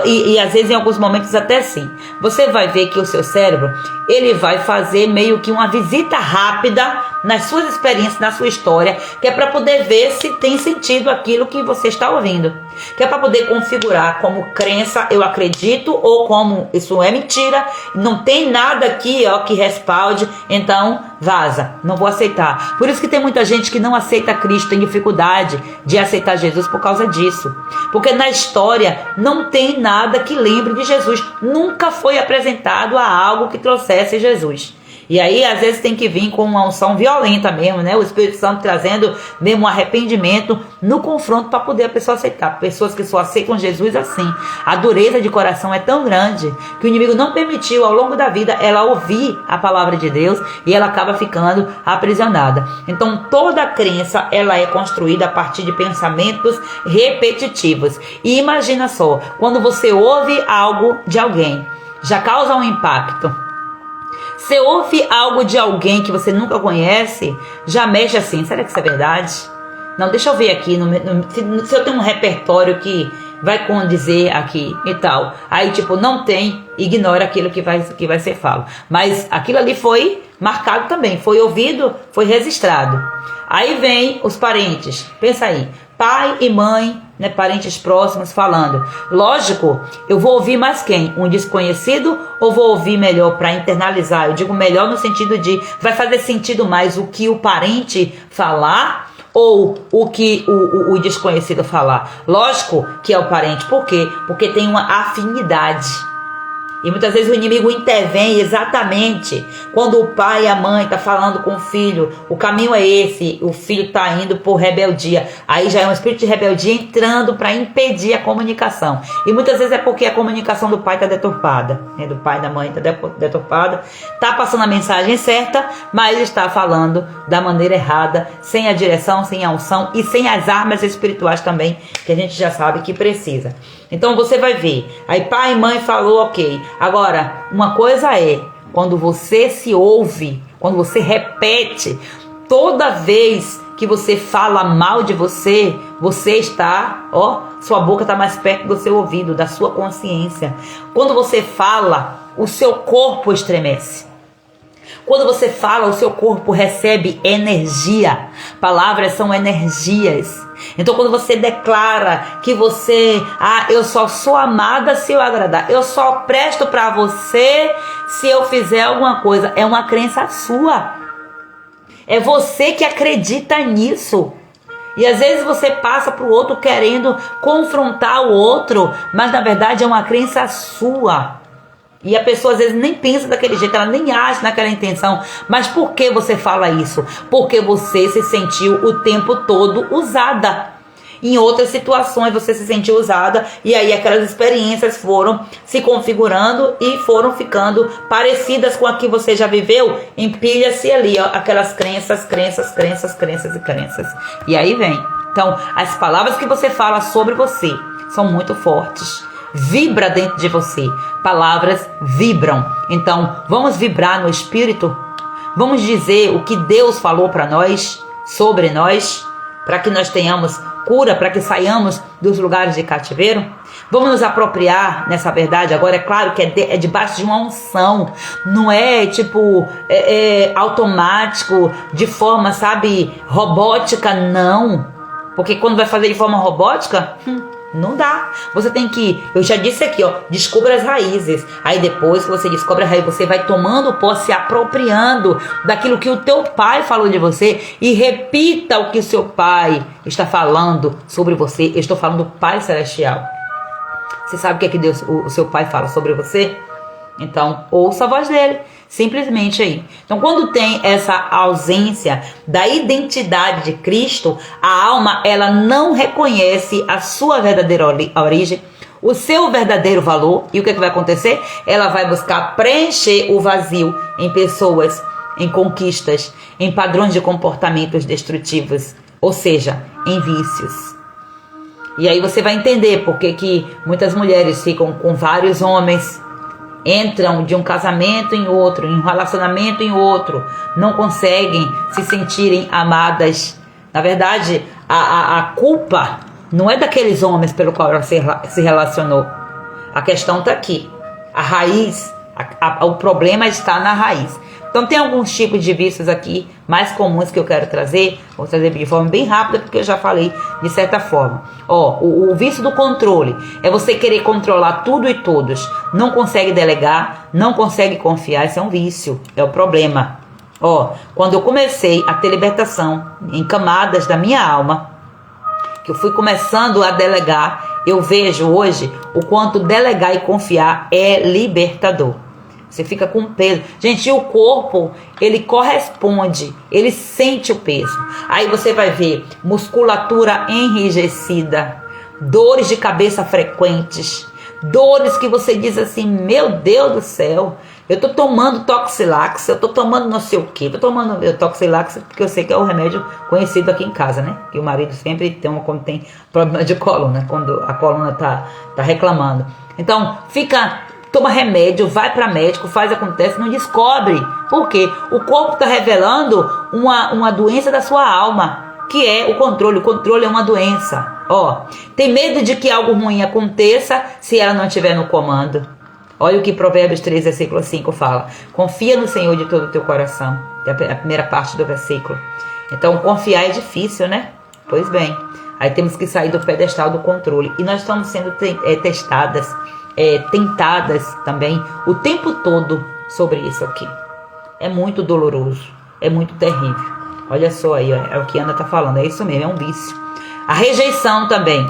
E às vezes em alguns momentos até sim, você vai ver que o seu cérebro, ele vai fazer meio que uma visita rápida nas suas experiências, na sua história, que é para poder ver se tem sentido aquilo que você está ouvindo, que é para poder configurar como crença, eu acredito, ou como isso é mentira, não tem nada aqui que respalde, então vaza, não vou aceitar. Por isso que tem muita gente que não aceita Cristo, tem dificuldade de aceitar Jesus por causa disso, porque na história não tem nada que lembre de Jesus, nunca foi apresentado a algo que trouxesse Jesus. E aí, às vezes, tem que vir com uma unção violenta mesmo, né? O Espírito Santo trazendo mesmo um arrependimento no confronto para poder a pessoa aceitar. Pessoas que só aceitam Jesus assim. A dureza de coração é tão grande que o inimigo não permitiu, ao longo da vida, ela ouvir a palavra de Deus, e ela acaba ficando aprisionada. Então, toda crença, ela é construída a partir de pensamentos repetitivos. E imagina só, quando você ouve algo de alguém, já causa um impacto. Você ouve algo de alguém que você nunca conhece, já mexe assim, será que isso é verdade? Não, deixa eu ver aqui, se eu tenho um repertório que vai condizer aqui e tal. Aí tipo, não tem, ignora aquilo que vai ser falado. Mas aquilo ali foi marcado também, foi ouvido, foi registrado. Aí vem os parentes, pensa aí, pai e mãe, né, parentes próximos falando. Lógico, eu vou ouvir mais quem? Um desconhecido, ou vou ouvir melhor para internalizar? Eu digo melhor no sentido de, vai fazer sentido mais o que o parente falar ou o que o desconhecido falar? Lógico que é o parente. Por quê? Porque tem uma afinidade. E muitas vezes o inimigo intervém exatamente quando o pai e a mãe estão falando com o filho, o caminho é esse, o filho está indo por rebeldia. Aí já é um espírito de rebeldia entrando para impedir a comunicação. E muitas vezes é porque a comunicação do pai está deturpada, né? Do pai e da mãe está deturpada, está passando a mensagem certa, mas está falando da maneira errada, sem a direção, sem a unção e sem as armas espirituais também, que a gente já sabe que precisa. Então você vai ver, aí pai e mãe falou ok. Agora, uma coisa é, quando você se ouve, quando você repete, toda vez que você fala mal de você, você está, sua boca está mais perto do seu ouvido, da sua consciência. Quando você fala, o seu corpo estremece. Quando você fala, o seu corpo recebe energia. Palavras são energias. Então quando você declara que você, eu só sou amada se eu agradar, eu só presto para você se eu fizer alguma coisa, é uma crença sua. É você que acredita nisso. E às vezes você passa para o outro querendo confrontar o outro, mas na verdade é uma crença sua. E a pessoa às vezes nem pensa daquele jeito, ela nem age naquela intenção. Mas por que você fala isso? Porque você se sentiu o tempo todo usada. Em outras situações você se sentiu usada, e aí aquelas experiências foram se configurando e foram ficando parecidas com a que você já viveu. Empilha-se ali, aquelas crenças. E aí vem. Então, as palavras que você fala sobre você são muito fortes. Vibra dentro de você. Palavras vibram. Então, vamos vibrar no espírito. Vamos dizer o que Deus falou para nós, sobre nós, para que nós tenhamos cura para que saiamos dos lugares de cativeiro? Vamos nos apropriar nessa verdade agora. É claro que é debaixo de uma unção, não é tipo automático, de forma, sabe, robótica, não. Porque quando vai fazer de forma robótica, não dá. Você tem que, eu já disse aqui, ó, descubra as raízes. Aí depois que você descobre a raiz, você vai tomando posse, se apropriando daquilo que o teu pai falou de você, e repita o que o seu pai está falando sobre você. Eu estou falando do Pai Celestial. Você sabe o que é que Deus, o seu pai fala sobre você? Então, ouça a voz dele, simplesmente aí. Então, quando tem essa ausência da identidade de Cristo, a alma, ela não reconhece a sua verdadeira origem, o seu verdadeiro valor. E o que é que vai acontecer? Ela vai buscar preencher o vazio em pessoas, em conquistas, em padrões de comportamentos destrutivos, ou seja, em vícios. E aí você vai entender por que muitas mulheres ficam com vários homens, entram de um casamento em outro, em um relacionamento em outro, não conseguem se sentirem amadas. Na verdade, a culpa não é daqueles homens pelo qual ela se relacionou. A questão está aqui. A raiz, o problema está na raiz. Então tem alguns tipos de vícios aqui mais comuns que eu quero trazer. Vou trazer de forma bem rápida, porque eu já falei de certa forma. O vício do controle é você querer controlar tudo e todos. Não consegue delegar, não consegue confiar. Isso é um vício, é o problema. Quando eu comecei a ter libertação em camadas da minha alma, que eu fui começando a delegar, eu vejo hoje o quanto delegar e confiar é libertador. Você fica com peso. Gente, o corpo, ele corresponde, ele sente o peso. Aí você vai ver musculatura enrijecida, dores de cabeça frequentes, dores que você diz assim, meu Deus do céu, eu tô tomando Toxilax, eu tô tomando não sei o que, tô tomando Toxilax porque eu sei que é o remédio conhecido aqui em casa, né? Que o marido sempre tem quando tem problema de coluna, quando a coluna tá reclamando. Então, toma remédio, vai para médico, acontece, não descobre. Por quê? O corpo está revelando uma doença da sua alma, que é o controle. O controle é uma doença. Tem medo de que algo ruim aconteça se ela não estiver no comando. Olha o que Provérbios 3, versículo 5 fala. Confia no Senhor de todo o teu coração. É a primeira parte do versículo. Então, confiar é difícil, né? Pois bem, aí temos que sair do pedestal do controle. E nós estamos sendo testadas, tentadas também o tempo todo sobre isso aqui. É muito doloroso, é muito terrível. Olha só aí, é o que Ana está falando, é isso mesmo, é um vício. A rejeição também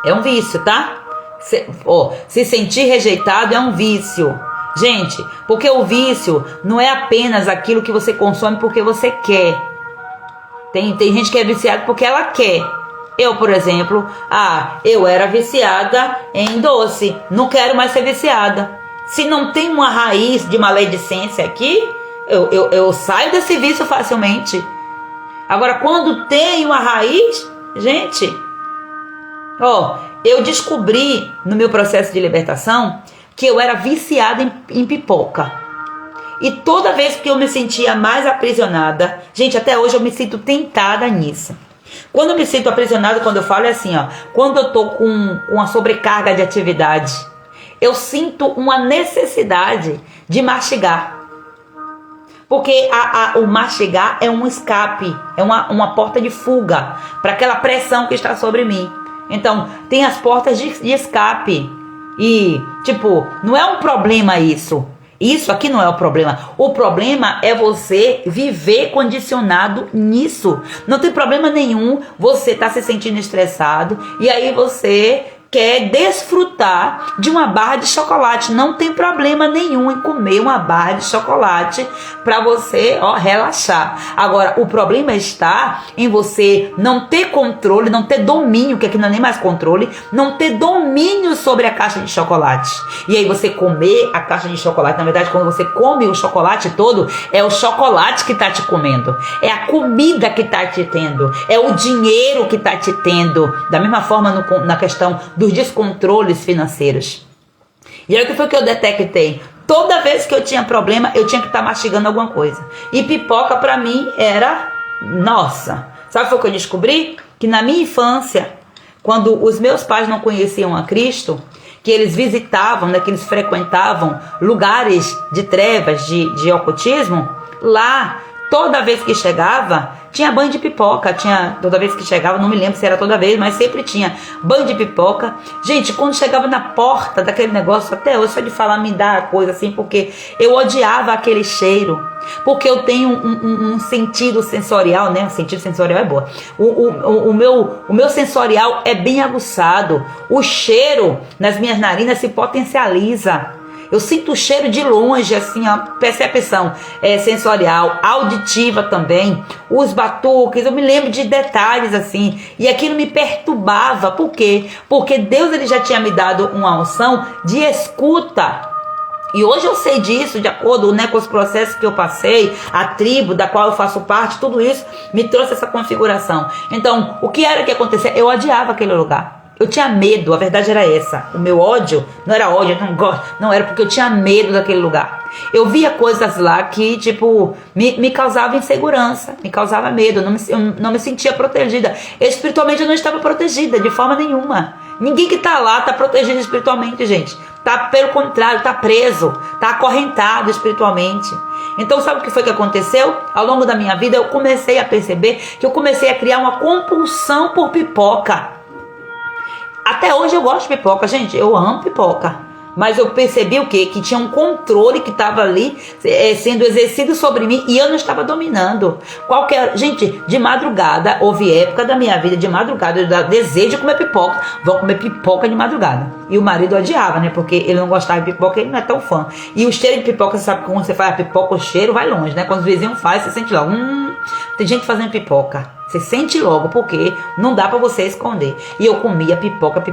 é um vício, tá? Se sentir rejeitado é um vício. Gente, porque o vício não é apenas aquilo que você consome porque você quer. Tem gente que é viciada porque ela quer. Eu, por exemplo, eu era viciada em doce, não quero mais ser viciada. Se não tem uma raiz de maledicência aqui, eu saio desse vício facilmente. Agora, quando tem uma raiz, gente, eu descobri no meu processo de libertação que eu era viciada em pipoca. E toda vez que eu me sentia mais aprisionada, gente, até hoje eu me sinto tentada nisso. Quando eu me sinto aprisionada, quando eu falo é assim, quando eu tô com uma sobrecarga de atividade, eu sinto uma necessidade de mastigar. Porque o mastigar é um escape, é uma porta de fuga para aquela pressão que está sobre mim. Então, tem as portas de escape. E, não é um problema isso. Isso aqui não é o problema. O problema é você viver condicionado nisso. Não tem problema nenhum você estar se sentindo estressado e aí você quer desfrutar de uma barra de chocolate. Não tem problema nenhum em comer uma barra de chocolate para você relaxar. Agora, o problema está em você não ter controle, não ter domínio, que aqui não é nem mais controle, não ter domínio sobre a caixa de chocolate. E aí você comer a caixa de chocolate, na verdade, quando você come o chocolate todo, é o chocolate que está te comendo, é a comida que está te tendo, é o dinheiro que está te tendo. Da mesma forma na questão dos descontroles financeiros. E aí o que foi que eu detectei? Toda vez que eu tinha problema, eu tinha que estar mastigando alguma coisa. E pipoca pra mim era, nossa, Sabe o que foi que eu descobri? Que na minha infância, quando os meus pais não conheciam a Cristo, que eles visitavam, né, que eles frequentavam lugares de trevas, de ocultismo, lá, toda vez que chegava, tinha banho de pipoca, toda vez que chegava, não me lembro se era toda vez, mas sempre tinha banho de pipoca. Gente, quando chegava na porta daquele negócio, até hoje, só de falar me dá coisa assim, porque eu odiava aquele cheiro, porque eu tenho um sentido sensorial, né? O sentido sensorial é boa. O meu sensorial é bem aguçado. O cheiro nas minhas narinas se potencializa. Eu sinto o cheiro de longe, assim, a percepção sensorial, auditiva também, os batuques, eu me lembro de detalhes assim, e aquilo me perturbava. Por quê? Porque Deus ele já tinha me dado uma unção de escuta. E hoje eu sei disso, de acordo, né, com os processos que eu passei, a tribo da qual eu faço parte, tudo isso me trouxe essa configuração. Então, o que era que acontecia? Eu odiava aquele lugar. Eu tinha medo, a verdade era essa. O meu ódio não era ódio, eu não gosto, não, era porque eu tinha medo daquele lugar. Eu via coisas lá que, tipo, me causavam insegurança, me causava medo, eu não me sentia protegida. Espiritualmente eu não estava protegida de forma nenhuma. Ninguém que está lá está protegido espiritualmente, gente. Tá, pelo contrário, tá preso, tá acorrentado espiritualmente. Então sabe o que foi que aconteceu? Ao longo da minha vida eu comecei a perceber que eu comecei a criar uma compulsão por pipoca. Até hoje eu gosto de pipoca, gente, eu amo pipoca. Mas eu percebi o quê? Que tinha um controle que estava ali sendo exercido sobre mim e eu não estava dominando. Gente, de madrugada, houve época da minha vida, de madrugada, eu dava desejo de comer pipoca. Vou comer pipoca de madrugada. E o marido odiava, né? Porque ele não gostava de pipoca, ele não é tão fã. E o cheiro de pipoca, você sabe que quando você faz a pipoca, o cheiro vai longe, né? Quando os vizinhos fazem, você sente logo, tem gente fazendo pipoca. Você sente logo, porque não dá pra você esconder. E eu comia pipoca.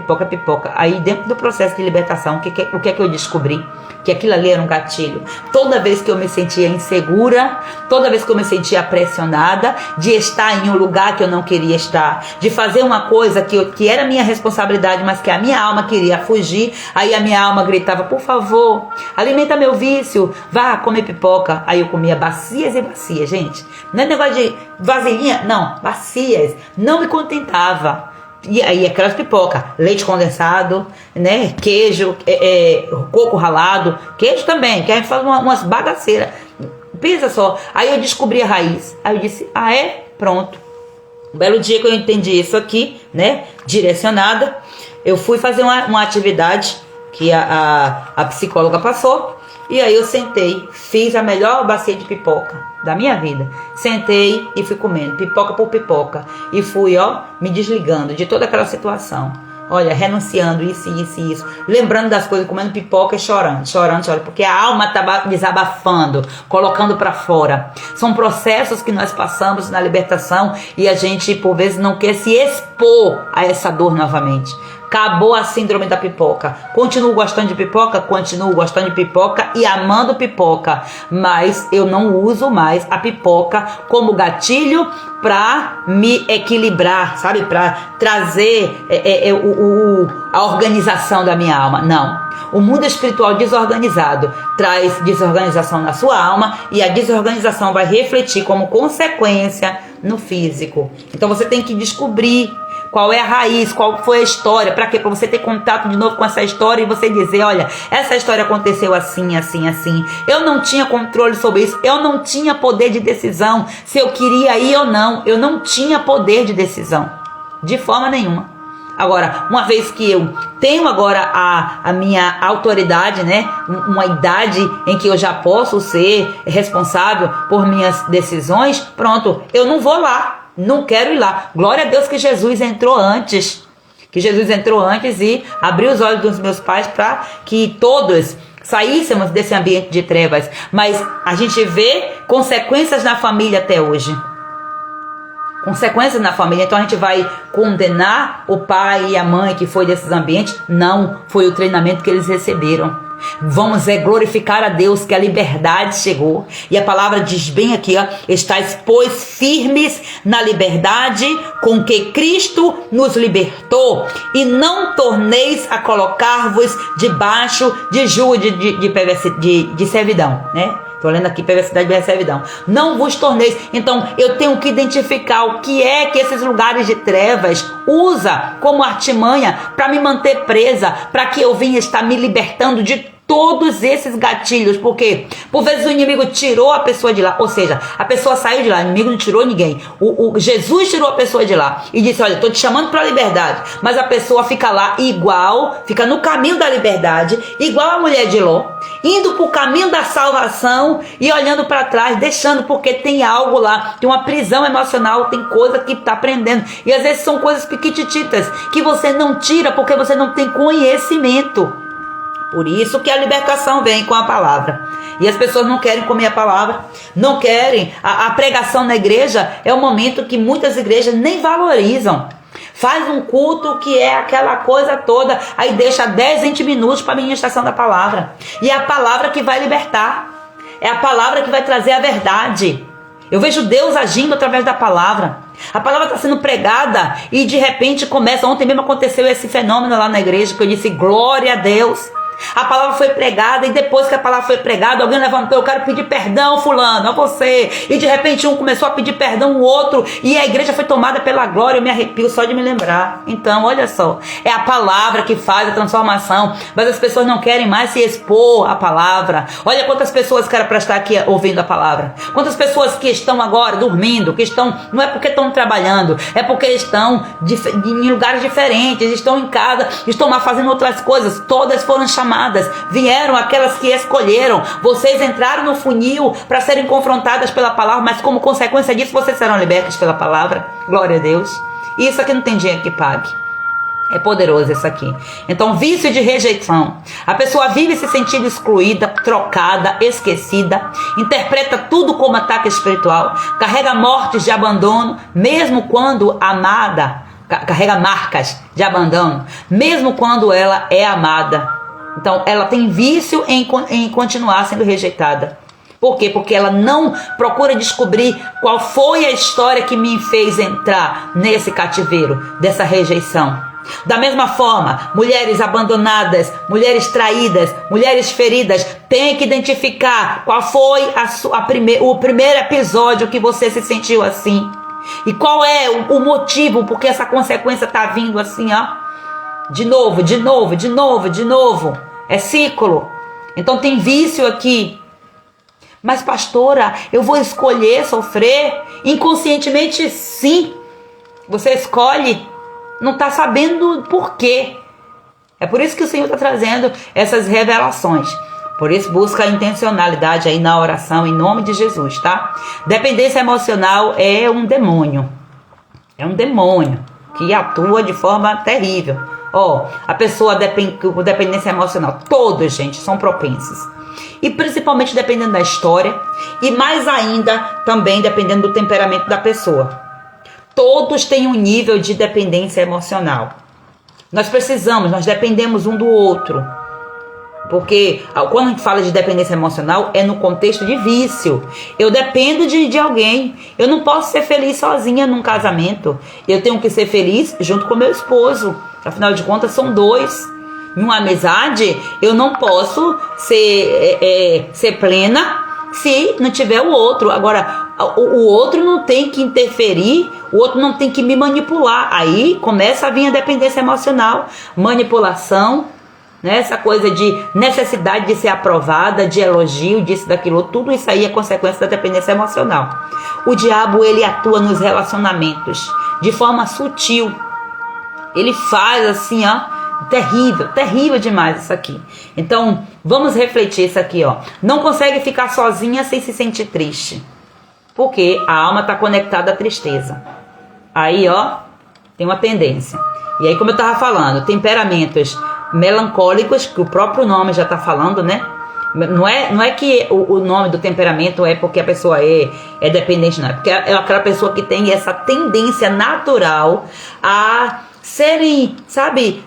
Aí dentro do processo de libertação, o que é que eu descobri? Que aquilo ali era um gatilho. Toda vez que eu me sentia insegura, toda vez que eu me sentia pressionada, de estar em um lugar que eu não queria estar, de fazer uma coisa que era minha responsabilidade, mas que a minha alma queria fugir, aí a minha alma gritava, por favor, alimenta meu vício, vá comer pipoca. Aí eu comia bacias e bacias, gente. Não é negócio de vasilhinha, não, bacias. Não me contentava. E aí aquelas pipoca, leite condensado, né, queijo, coco ralado, queijo também, que a gente faz umas bagaceiras. Pensa só, aí eu descobri a raiz. Aí eu disse, pronto. Um belo dia que eu entendi isso aqui, né, direcionada, eu fui fazer uma atividade que a psicóloga passou. E aí eu sentei, fiz a melhor bacia de pipoca da minha vida. Sentei e fui comendo, pipoca por pipoca. E fui, me desligando de toda aquela situação. Olha, renunciando isso. Lembrando das coisas, comendo pipoca e chorando. Porque a alma estava desabafando, colocando para fora. São processos que nós passamos na libertação e a gente, por vezes, não quer se expor a essa dor novamente. Acabou a síndrome da pipoca. Continuo gostando de pipoca e amando pipoca. Mas eu não uso mais a pipoca como gatilho para me equilibrar, sabe? Para trazer a organização da minha alma. Não. O mundo espiritual desorganizado traz desorganização na sua alma e a desorganização vai refletir como consequência no físico. Então você tem que descobrir qual é a raiz, qual foi a história, para quê? Para você ter contato de novo com essa história e você dizer, olha, essa história aconteceu assim. Eu não tinha controle sobre isso, eu não tinha poder de decisão, se eu queria ir ou não, eu não tinha poder de decisão, de forma nenhuma. Agora, uma vez que eu tenho agora a minha autoridade, né, uma idade em que eu já posso ser responsável por minhas decisões, pronto, eu não vou lá. Não quero ir lá. Glória a Deus que Jesus entrou antes. E abriu os olhos dos meus pais para que todos saíssemos desse ambiente de trevas. Mas a gente vê consequências na família até hoje. Então a gente vai condenar o pai e a mãe que foi desses ambientes? Não, foi o treinamento que eles receberam. Vamos glorificar a Deus que a liberdade chegou. E a palavra diz bem aqui, estáis, pois, firmes na liberdade com que Cristo nos libertou, e não torneis a colocar-vos debaixo de jugo de servidão, né? Estou lendo aqui, perversidade e servidão. Não vos torneis. Então, eu tenho que identificar o que é que esses lugares de trevas usa como artimanha para me manter presa, para que eu venha estar me libertando de todos esses gatilhos. Porque por vezes o inimigo tirou a pessoa de lá, ou seja, a pessoa saiu de lá, o inimigo não tirou ninguém, Jesus tirou a pessoa de lá e disse: olha, estou te chamando para a liberdade, mas a pessoa fica lá igual, fica no caminho da liberdade, igual a mulher de Ló, indo para o caminho da salvação e olhando para trás, deixando, porque tem algo lá, tem uma prisão emocional, tem coisa que está prendendo, e às vezes são coisas piquitititas que você não tira porque você não tem conhecimento. Por isso que a libertação vem com a palavra. E as pessoas não querem comer a palavra, não querem. A pregação na igreja é um momento que muitas igrejas nem valorizam. Faz um culto que é aquela coisa toda, aí deixa 10, 20 minutos para a ministração da palavra. E é a palavra que vai libertar. É a palavra que vai trazer a verdade. Eu vejo Deus agindo através da palavra. A palavra está sendo pregada e de repente começa. Ontem mesmo aconteceu esse fenômeno lá na igreja, que eu disse: glória a Deus. A palavra foi pregada e depois que a palavra foi pregada, alguém levantou: eu quero pedir perdão, fulano, a você. E de repente um começou a pedir perdão ao outro e a igreja foi tomada pela glória. Eu me arrepio só de me lembrar. Então, olha só, é a palavra que faz a transformação, mas as pessoas não querem mais se expor à palavra. Olha quantas pessoas querem para estar aqui ouvindo a palavra. Quantas pessoas que estão agora dormindo, que estão, não é porque estão trabalhando, é porque estão em lugares diferentes, estão em casa, estão lá fazendo outras coisas. Todas foram chamadas, vieram aquelas que escolheram. Vocês entraram no funil para serem confrontadas pela palavra, mas como consequência disso vocês serão libertas pela palavra. Glória a Deus. E isso aqui não tem dinheiro que pague. É poderoso isso aqui. Então, vício de rejeição. A pessoa vive se sentindo excluída, trocada, esquecida, interpreta tudo como ataque espiritual, carrega mortes de abandono, mesmo quando amada, carrega marcas de abandono, mesmo quando ela é amada. Então, ela tem vício em continuar sendo rejeitada. Por quê? Porque ela não procura descobrir qual foi a história que me fez entrar nesse cativeiro, dessa rejeição. Da mesma forma, mulheres abandonadas, mulheres traídas, mulheres feridas, têm que identificar qual foi o primeiro episódio que você se sentiu assim. E qual é o motivo porque essa consequência está vindo assim, ó. De novo, de novo, de novo, de novo. É ciclo. Então tem vício aqui. Mas pastora, eu vou escolher sofrer? Inconscientemente sim. Você escolhe, não está sabendo por quê. É por isso que o Senhor está trazendo essas revelações. Por isso busca a intencionalidade aí na oração em nome de Jesus, tá? Dependência emocional é um demônio. É um demônio que atua de forma terrível. A pessoa com dependência emocional, todos, gente, são propensos. E principalmente dependendo da história e mais ainda também dependendo do temperamento da pessoa. Todos têm um nível de dependência emocional. Nós dependemos um do outro. Porque quando a gente fala de dependência emocional, é no contexto de vício. Eu dependo de alguém. Eu não posso ser feliz sozinha num casamento. Eu tenho que ser feliz junto com meu esposo. Afinal de contas, são dois. Em uma amizade, eu não posso ser plena se não tiver o outro. Agora, o outro não tem que interferir, o outro não tem que me manipular. Aí começa a vir a dependência emocional, manipulação, né? Essa coisa de necessidade de ser aprovada, de elogio, disso, daquilo. Tudo isso aí é consequência da dependência emocional. O diabo, ele atua nos relacionamentos de forma sutil. Ele faz assim, terrível, terrível demais isso aqui. Então, vamos refletir isso aqui, Não consegue ficar sozinha sem se sentir triste. Porque a alma está conectada à tristeza. Aí, tem uma tendência. E aí, como eu estava falando, temperamentos melancólicos, que o próprio nome já está falando, né? Não é que o nome do temperamento é porque a pessoa é dependente, não. É porque é aquela pessoa que tem essa tendência natural a serem,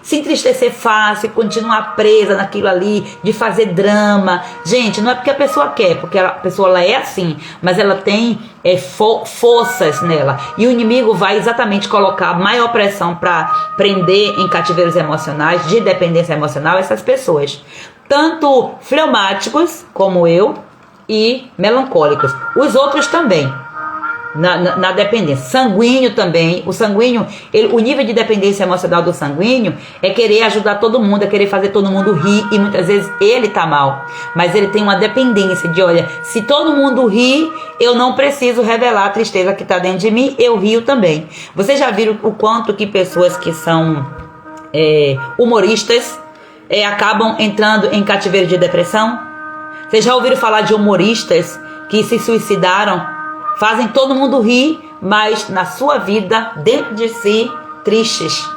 se entristecer fácil, continuar presa naquilo ali, de fazer drama. Gente, não é porque a pessoa quer, porque a pessoa ela é assim, mas ela tem forças nela. E o inimigo vai exatamente colocar maior pressão para prender em cativeiros emocionais, de dependência emocional, essas pessoas. Tanto fleumáticos, como eu, e melancólicos. Os outros também, na dependência. Sanguíneo também. O sanguíneo, o nível de dependência emocional do sanguíneo é querer ajudar todo mundo, é querer fazer todo mundo rir, e muitas vezes ele tá mal, mas ele tem uma dependência de, olha, se todo mundo ri, eu não preciso revelar a tristeza que tá dentro de mim, eu rio também. Vocês já viram o quanto que pessoas que são humoristas acabam entrando em cativeiro de depressão? Vocês já ouviram falar de humoristas que se suicidaram? Fazem todo mundo rir, mas na sua vida, dentro de si, tristes.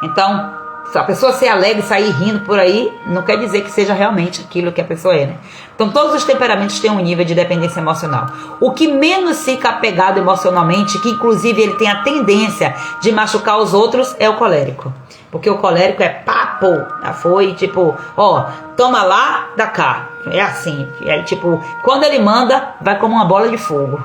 Então, se a pessoa ser alegre e sair rindo por aí, não quer dizer que seja realmente aquilo que a pessoa é, né? Então, todos os temperamentos têm um nível de dependência emocional. O que menos fica apegado emocionalmente, que inclusive ele tem a tendência de machucar os outros, é o colérico. Porque o colérico é papo, foi tipo, ó, toma lá, dá cá. É assim, e aí tipo, quando ele manda, vai como uma bola de fogo.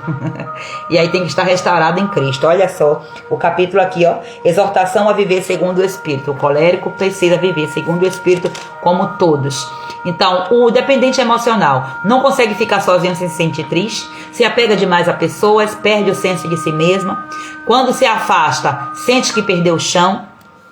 E aí tem que estar restaurado em Cristo. Olha só, o capítulo aqui, ó, exortação a viver segundo o Espírito. O colérico precisa viver segundo o Espírito, como todos. Então, o dependente emocional não consegue ficar sozinho sem se sentir triste, se apega demais a pessoas, perde o senso de si mesma. Quando se afasta, sente que perdeu o chão,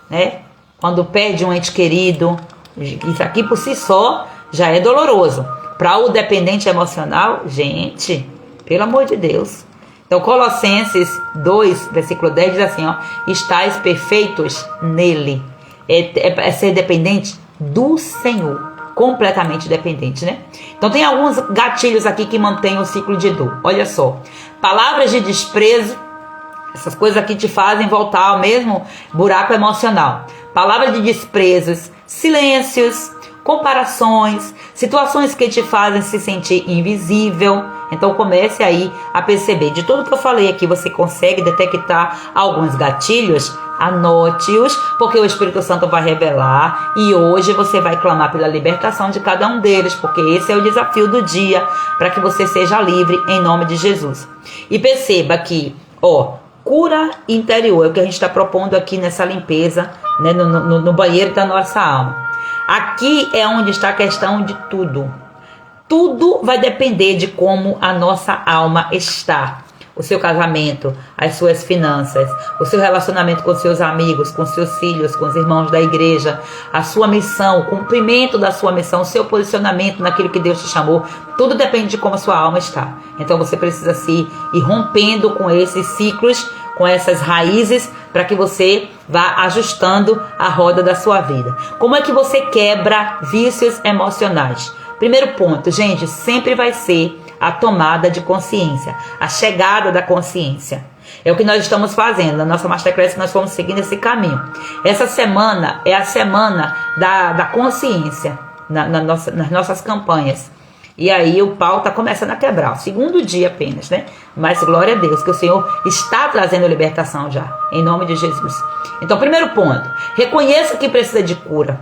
né? Quando perde um ente querido, isso aqui por si só já é doloroso. Para o dependente emocional, gente, pelo amor de Deus. Então, Colossenses 2, versículo 10 diz assim, ó, estáis perfeitos nele. É ser dependente do Senhor, completamente dependente, né? Então, tem alguns gatilhos aqui que mantêm o ciclo de dor. Olha só, palavras de desprezo, essas coisas aqui te fazem voltar ao mesmo buraco emocional. Palavras de desprezos, silêncios, comparações, situações que te fazem se sentir invisível. Então comece aí a perceber. De tudo que eu falei aqui, você consegue detectar alguns gatilhos? Anote-os, porque o Espírito Santo vai revelar. E hoje você vai clamar pela libertação de cada um deles, porque esse é o desafio do dia, para que você seja livre em nome de Jesus. E perceba que, cura interior é o que a gente está propondo aqui nessa limpeza, né, no banheiro da nossa alma. Aqui é onde está a questão de tudo. Tudo vai depender de como a nossa alma está. O seu casamento, as suas finanças, o seu relacionamento com seus amigos, com seus filhos, com os irmãos da igreja, a sua missão, o cumprimento da sua missão, o seu posicionamento naquilo que Deus te chamou. Tudo depende de como a sua alma está. Então você precisa se ir rompendo com esses ciclos, com essas raízes, para que você vá ajustando a roda da sua vida. Como é que você quebra vícios emocionais? Primeiro ponto, gente, sempre vai ser a tomada de consciência, a chegada da consciência. É o que nós estamos fazendo. Na nossa Masterclass nós fomos seguindo esse caminho. Essa semana é a semana da consciência nas nossas campanhas. E aí o pau está começando a quebrar. O segundo dia apenas, né? Mas glória a Deus que o Senhor está trazendo libertação já, em nome de Jesus. Então, primeiro ponto, reconheça que precisa de cura.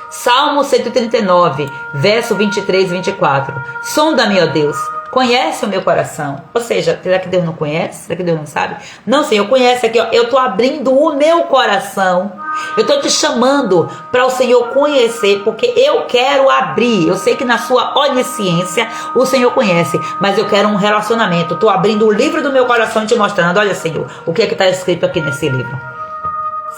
Salmo 139, verso 23 e 24. Sonda-me, ó Deus, conhece o meu coração. Ou seja, será que Deus não conhece? Será que Deus não sabe? Não, Senhor, conhece aqui, ó. Eu estou abrindo o meu coração. Eu estou te chamando para o Senhor conhecer, porque eu quero abrir. Eu sei que na sua onisciência o Senhor conhece, mas eu quero um relacionamento. Estou abrindo o livro do meu coração e te mostrando. Olha, Senhor, o que é que está escrito aqui nesse livro?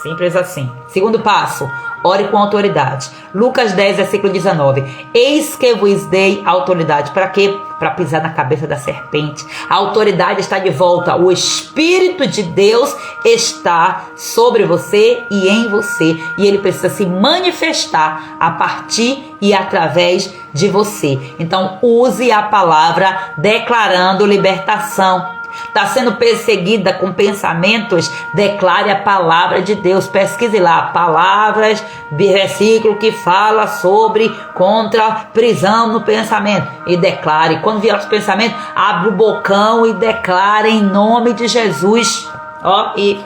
Simples assim. Segundo passo, ore com autoridade. Lucas 10, versículo 19. Eis que vos dei autoridade. Para quê? Para pisar na cabeça da serpente. A autoridade está de volta. O Espírito de Deus está sobre você e em você. E ele precisa se manifestar a partir e através de você. Então use a palavra declarando libertação. Está sendo perseguida com pensamentos, declare a palavra de Deus. Pesquise lá, palavras, versículo que fala sobre contra prisão no pensamento. E declare. Quando vier os pensamentos, abre o bocão e declare em nome de Jesus. E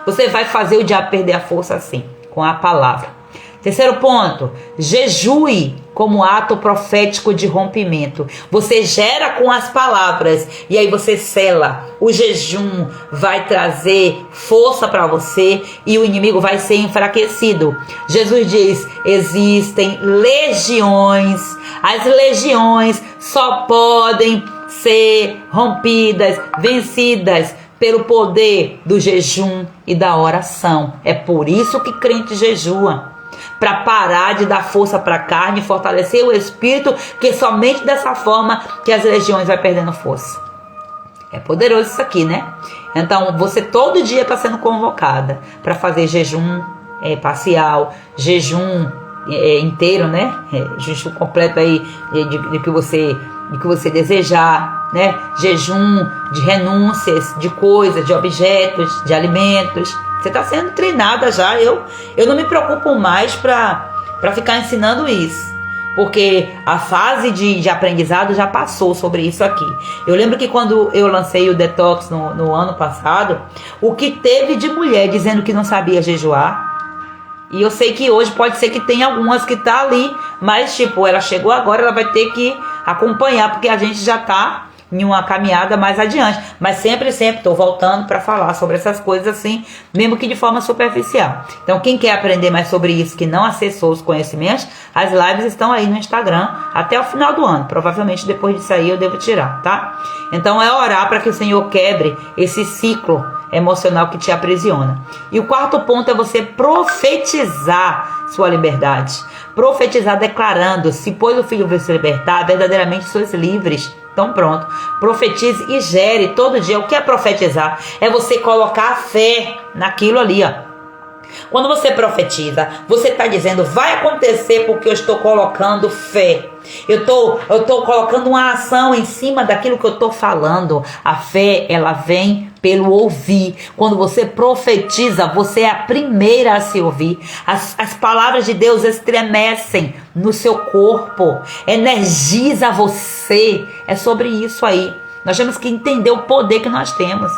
você vai fazer o diabo perder a força assim, com a palavra. Terceiro ponto, jejue como ato profético de rompimento. Você gera com as palavras e aí você sela. O jejum vai trazer força para você e o inimigo vai ser enfraquecido. Jesus diz, existem legiões As legiões só podem ser rompidas, vencidas pelo poder do jejum e da oração. É por isso que crente jejua, para parar de dar força para a carne e fortalecer o espírito, que somente dessa forma que as legiões vai perdendo força. É poderoso isso aqui, né? Então você todo dia está sendo convocada para fazer jejum parcial, jejum inteiro, né? Jejum completo aí de que você desejar, né? Jejum de renúncias, de coisas, de objetos, de alimentos. Você está sendo treinada já. Eu não me preocupo mais para ficar ensinando isso, porque a fase de aprendizado já passou sobre isso aqui. Eu lembro que quando eu lancei o Detox no ano passado, o que teve de mulher dizendo que não sabia jejuar, e eu sei que hoje pode ser que tenha algumas que tá ali, mas tipo, ela chegou agora, ela vai ter que acompanhar, porque a gente já tá em uma caminhada mais adiante, mas sempre estou voltando para falar sobre essas coisas assim, mesmo que de forma superficial. Então quem quer aprender mais sobre isso, que não acessou os conhecimentos, as lives estão aí no Instagram até o final do ano, provavelmente depois disso aí eu devo tirar, tá? Então é orar para que o Senhor quebre esse ciclo emocional que te aprisiona. E o quarto ponto é você profetizar sua liberdade. Profetizar declarando: se pois o Filho vos libertar, verdadeiramente sois livres. Então pronto, profetize e gere todo dia. O que é profetizar? É você colocar a fé naquilo ali, ó. Quando você profetiza, você está dizendo: vai acontecer porque eu estou colocando fé. Eu tô colocando uma ação em cima daquilo que eu estou falando. A fé, ela vem pelo ouvir. Quando você profetiza, você é a primeira a se ouvir. As palavras de Deus estremecem no seu corpo, energiza você. É sobre isso aí. Nós temos que entender o poder que nós temos.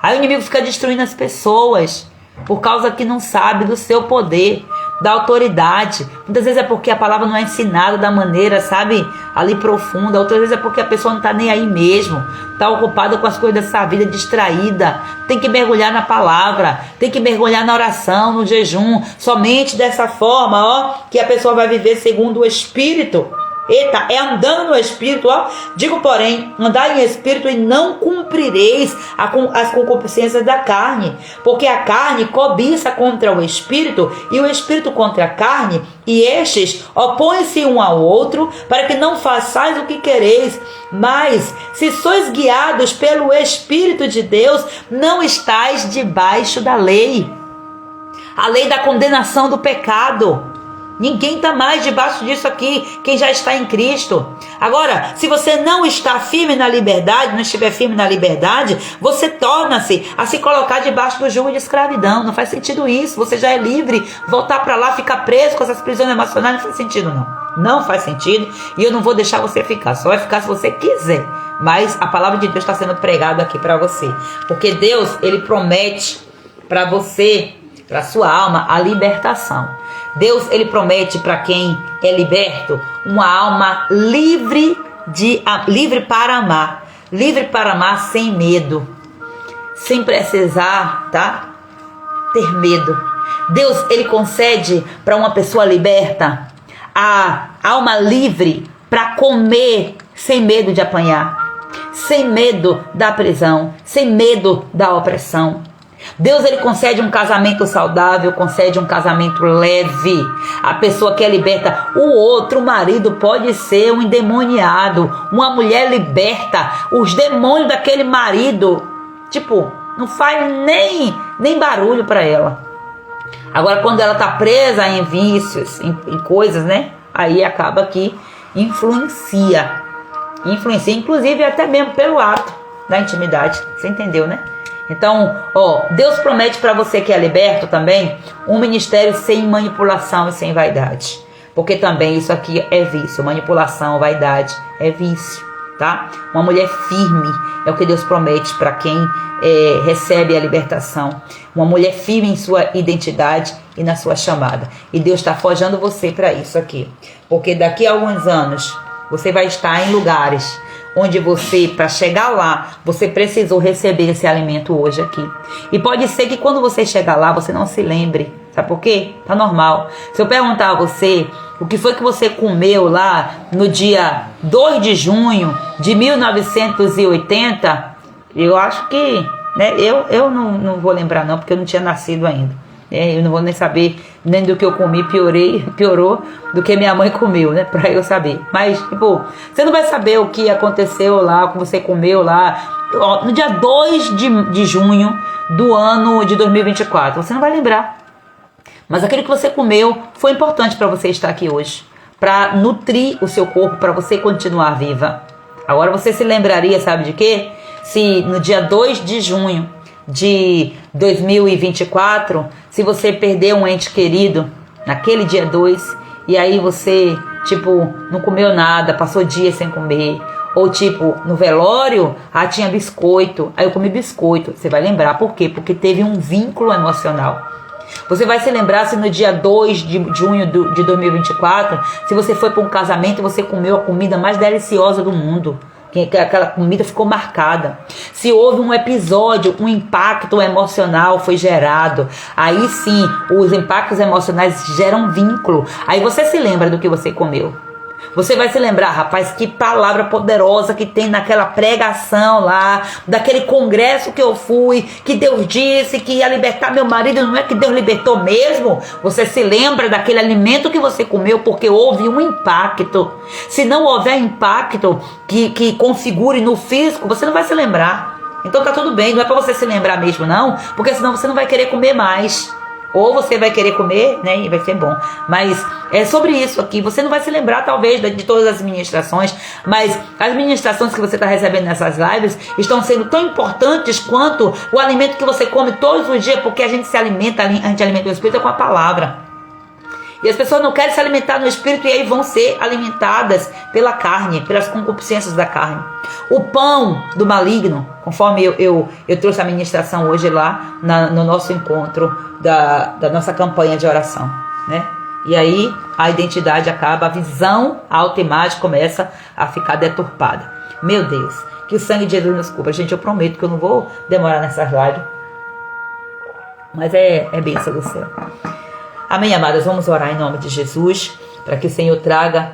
Aí o inimigo fica destruindo as pessoas por causa que não sabe do seu poder, da autoridade. Muitas vezes é porque a palavra não é ensinada da maneira, sabe, ali profunda. Outras vezes é porque a pessoa não está nem aí mesmo, está ocupada com as coisas dessa vida, distraída. Tem que mergulhar na palavra, tem que mergulhar na oração, no jejum. Somente dessa forma, ó, que a pessoa vai viver segundo o Espírito. Eita, é andando no Espírito, ó. Digo, porém, andai em Espírito e não cumprireis as concupiscências da carne, porque a carne cobiça contra o Espírito e o Espírito contra a carne, e estes opõem-se um ao outro, para que não façais o que quereis. Mas, se sois guiados pelo Espírito de Deus, não estáis debaixo da lei, a lei da condenação do pecado. Ninguém está mais debaixo disso aqui, quem já está em Cristo. Agora, se você não está firme na liberdade, não estiver firme na liberdade, você torna-se a se colocar debaixo do jugo de escravidão. Não faz sentido isso. Você já é livre. Voltar para lá, ficar preso com essas prisões emocionais, não faz sentido não. Não faz sentido, e eu não vou deixar você ficar. Só vai ficar se você quiser. Mas a palavra de Deus está sendo pregada aqui para você. Porque Deus, Ele promete para você, para a sua alma, a libertação. Deus, Ele promete para quem é liberto uma alma livre para amar sem medo, sem precisar, tá, ter medo. Deus, Ele concede para uma pessoa liberta a alma livre para comer sem medo de apanhar, sem medo da prisão, sem medo da opressão. Deus, Ele concede um casamento saudável, concede um casamento leve. A pessoa que é liberta, o outro, o marido, pode ser um endemoniado. Uma mulher liberta, os demônios daquele marido, tipo, não faz nem barulho para ela. Agora, quando ela está presa em vícios, em coisas, né? Aí acaba que influencia, inclusive até mesmo pelo ato da intimidade. Você entendeu, né? Então, ó, Deus promete para você que é liberto também um ministério sem manipulação e sem vaidade. Porque também isso aqui é vício. Manipulação, vaidade é vício, tá? Uma mulher firme é o que Deus promete para quem recebe a libertação. Uma mulher firme em sua identidade e na sua chamada. E Deus está forjando você para isso aqui. Porque daqui a alguns anos você vai estar em lugares onde você, para chegar lá, você precisou receber esse alimento hoje aqui. E pode ser que quando você chegar lá, você não se lembre Sabe por quê? Tá normal. Se eu perguntar a você o que foi que você comeu lá no dia 2 de junho de 1980, eu acho que, né, eu não vou lembrar não, porque eu não tinha nascido ainda. Eu não vou nem saber nem do que eu comi, piorou do que minha mãe comeu, né? Pra eu saber. Mas, tipo, você não vai saber o que aconteceu lá, o que você comeu lá no dia 2 de junho do ano de 2024. Você não vai lembrar. Mas aquilo que você comeu foi importante para você estar aqui hoje. Para nutrir o seu corpo, para você continuar viva. Agora você se lembraria, sabe de quê? Se no dia 2 de junho de 2024, se você perder um ente querido naquele dia 2, e aí você, tipo, não comeu nada, passou dias sem comer, ou tipo, no velório, tinha biscoito, aí eu comi biscoito, você vai lembrar, por quê? Porque teve um vínculo emocional. Você vai se lembrar se no dia 2 de junho de 2024, se você foi para um casamento e você comeu a comida mais deliciosa do mundo, que aquela comida ficou marcada. Se houve um episódio, um impacto emocional foi gerado, aí sim, os impactos emocionais geram vínculo. Aí você se lembra do que você comeu. Você vai se lembrar, rapaz, que palavra poderosa que tem naquela pregação lá, daquele congresso que eu fui, que Deus disse que ia libertar meu marido, não é que Deus libertou mesmo? Você se lembra daquele alimento que você comeu porque houve um impacto. Se não houver impacto que configure no físico, você não vai se lembrar. Então tá tudo bem, não é pra você se lembrar mesmo não, porque senão você não vai querer comer mais. Ou você vai querer comer, né, e vai ser bom. Mas é sobre isso aqui. Você não vai se lembrar, talvez, de todas as ministrações, mas as ministrações que você está recebendo nessas lives estão sendo tão importantes quanto o alimento que você come todos os dias, porque a gente se alimenta, a gente alimenta o Espírito com a palavra. E as pessoas não querem se alimentar no Espírito e aí vão ser alimentadas pela carne, pelas concupiscências da carne. O pão do maligno, conforme eu trouxe a ministração hoje lá no nosso encontro da nossa campanha de oração, né? E aí a identidade acaba, a visão automática começa a ficar deturpada. Meu Deus, que o sangue de Jesus nos cubra. Gente, eu prometo que eu não vou demorar nessas lives, mas é bênção do céu. Amém, amadas? Vamos orar em nome de Jesus, para que o Senhor traga